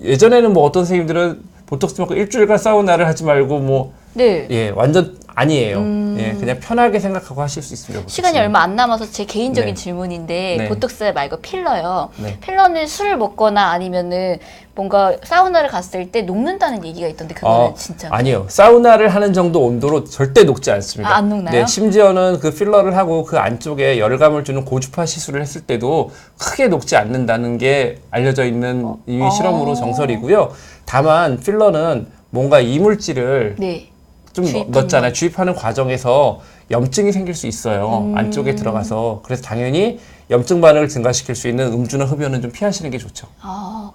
예전에는 뭐 어떤 선생님들은 보톡스 맞고 일주일간 사우나를 하지 말고 뭐
네.
예, 완전 아니에요. 예, 그냥 편하게 생각하고 하실 수 있습니다.
시간이
보톡스는.
얼마 안 남아서 제 개인적인
네.
질문인데
네.
보톡스 말고 필러요.
네.
필러는 술을 먹거나 아니면은 뭔가 사우나를 갔을 때 녹는다는 얘기가 있던데 그거는 진짜
아니요. 사우나를 하는 정도 온도로 절대 녹지 않습니다.
안 녹나요?
네, 심지어는 그 필러를 하고 그 안쪽에 열감을 주는 고주파 시술을 했을 때도 크게 녹지 않는다는 게 알려져 있는 이미 실험으로 정설이고요. 다만 필러는 뭔가 이물질을
네.
좀 넣었잖아요. 주입하는 과정에서 염증이 생길 수 있어요. 안쪽에 들어가서. 그래서 당연히 염증 반응을 증가시킬 수 있는 음주나 흡연은 좀 피하시는 게 좋죠.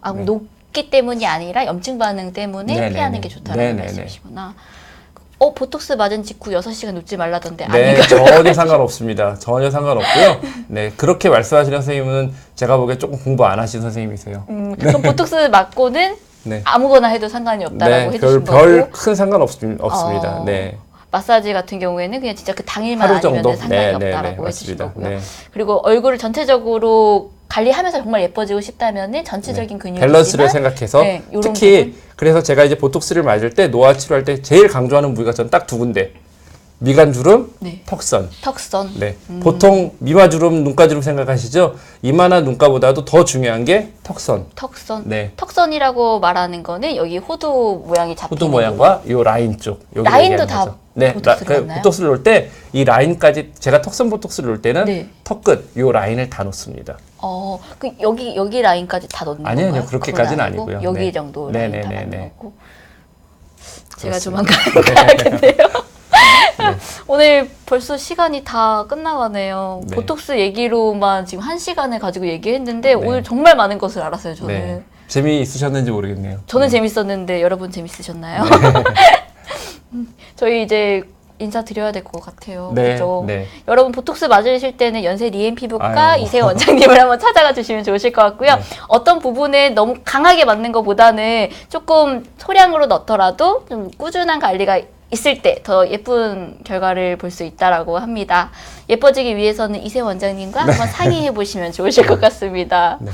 그럼 녹기 때문이 아니라 염증 반응 때문에
네네네.
피하는 게 좋다는
네네네.
말씀이시구나. 보톡스 맞은 직후 6시간 눕지 말라던데
네,
아니가
전혀 상관없습니다. 전혀 상관없고요. 네, 그렇게 말씀하시는 선생님은 제가 보기에 조금 공부 안 하신 선생님이세요.
그럼 보톡스 맞고는
네.
아무거나 해도 상관이 없다라고
네,
해주신
별
거고
큰 상관 없습니다. 네.
마사지 같은 경우에는 그냥 진짜 그 당일만
하루 정도?
아니면 상관이
네,
없다라고
네,
해주신
맞습니다.
거고요.
네.
그리고 얼굴을 전체적으로 관리하면서 정말 예뻐지고 싶다면은 전체적인 근육이
밸런스를 생각해서
네, 요런
특히 그래서 제가 이제 보톡스를 맞을 때 노화 치료할 때 제일 강조하는 부위가 전 딱 두 군데. 미간주름,
네.
턱선.
턱선.
네. 보통 미마주름, 눈가주름 생각하시죠? 이마나 눈가보다도 더 중요한 게 턱선.
턱선.
네.
턱선이라고 말하는 거는 여기 호두 모양이 잡히는
호두 모양과 요 라인 쪽. 여기
라인도
얘기하는
다
거죠. 네.
보톡스를 넣나요?
보톡스를 놓을 때 이 라인까지 제가 턱선 보톡스를 놓을 때는
네.
턱끝 요 라인을 다 놓습니다.
그 여기 라인까지 다 넣는
아니요,
건가요?
아니요. 그렇게까지는
그건 아니고
아니고요.
여기
네.
정도
네,
라인
네,
다
네,
넣는
네.
거고. 제가
그렇습니다.
조만간 가야겠네요. 오늘 벌써 시간이 다 끝나가네요.
네.
보톡스 얘기로만 지금 1시간을 가지고 얘기했는데
네.
오늘 정말 많은 것을 알았어요. 저는.
네. 재미있으셨는지 모르겠네요.
저는
네.
재밌었는데 여러분 재밌으셨나요? 저희 이제 인사드려야 될 것 같아요.
네,
그죠?
네.
여러분 보톡스 맞으실 때는 연세 리엔 피부과
아유.
이세영 원장님을 한번 찾아가 주시면 좋으실 것 같고요.
네.
어떤 부분에 너무 강하게 맞는 것보다는 조금 소량으로 넣더라도 좀 꾸준한 관리가 있을 때 더 예쁜 결과를 볼 수 있다라고 합니다. 예뻐지기 위해서는 이세영 원장님과 한번 상의해 보시면 좋으실 것 같습니다.
네.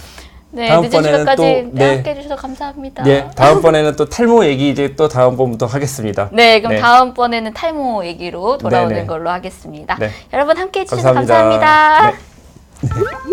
네, 늦은
다음번에는
시간까지
또, 네.
함께 해주셔서 감사합니다.
네, 다음번에는 또 탈모 얘기 이제 또 다음번부터 하겠습니다.
네, 그럼
네.
다음번에는 탈모 얘기로 돌아오는
네네.
걸로 하겠습니다.
네.
여러분 함께 해주셔서
감사합니다.
감사합니다.
네.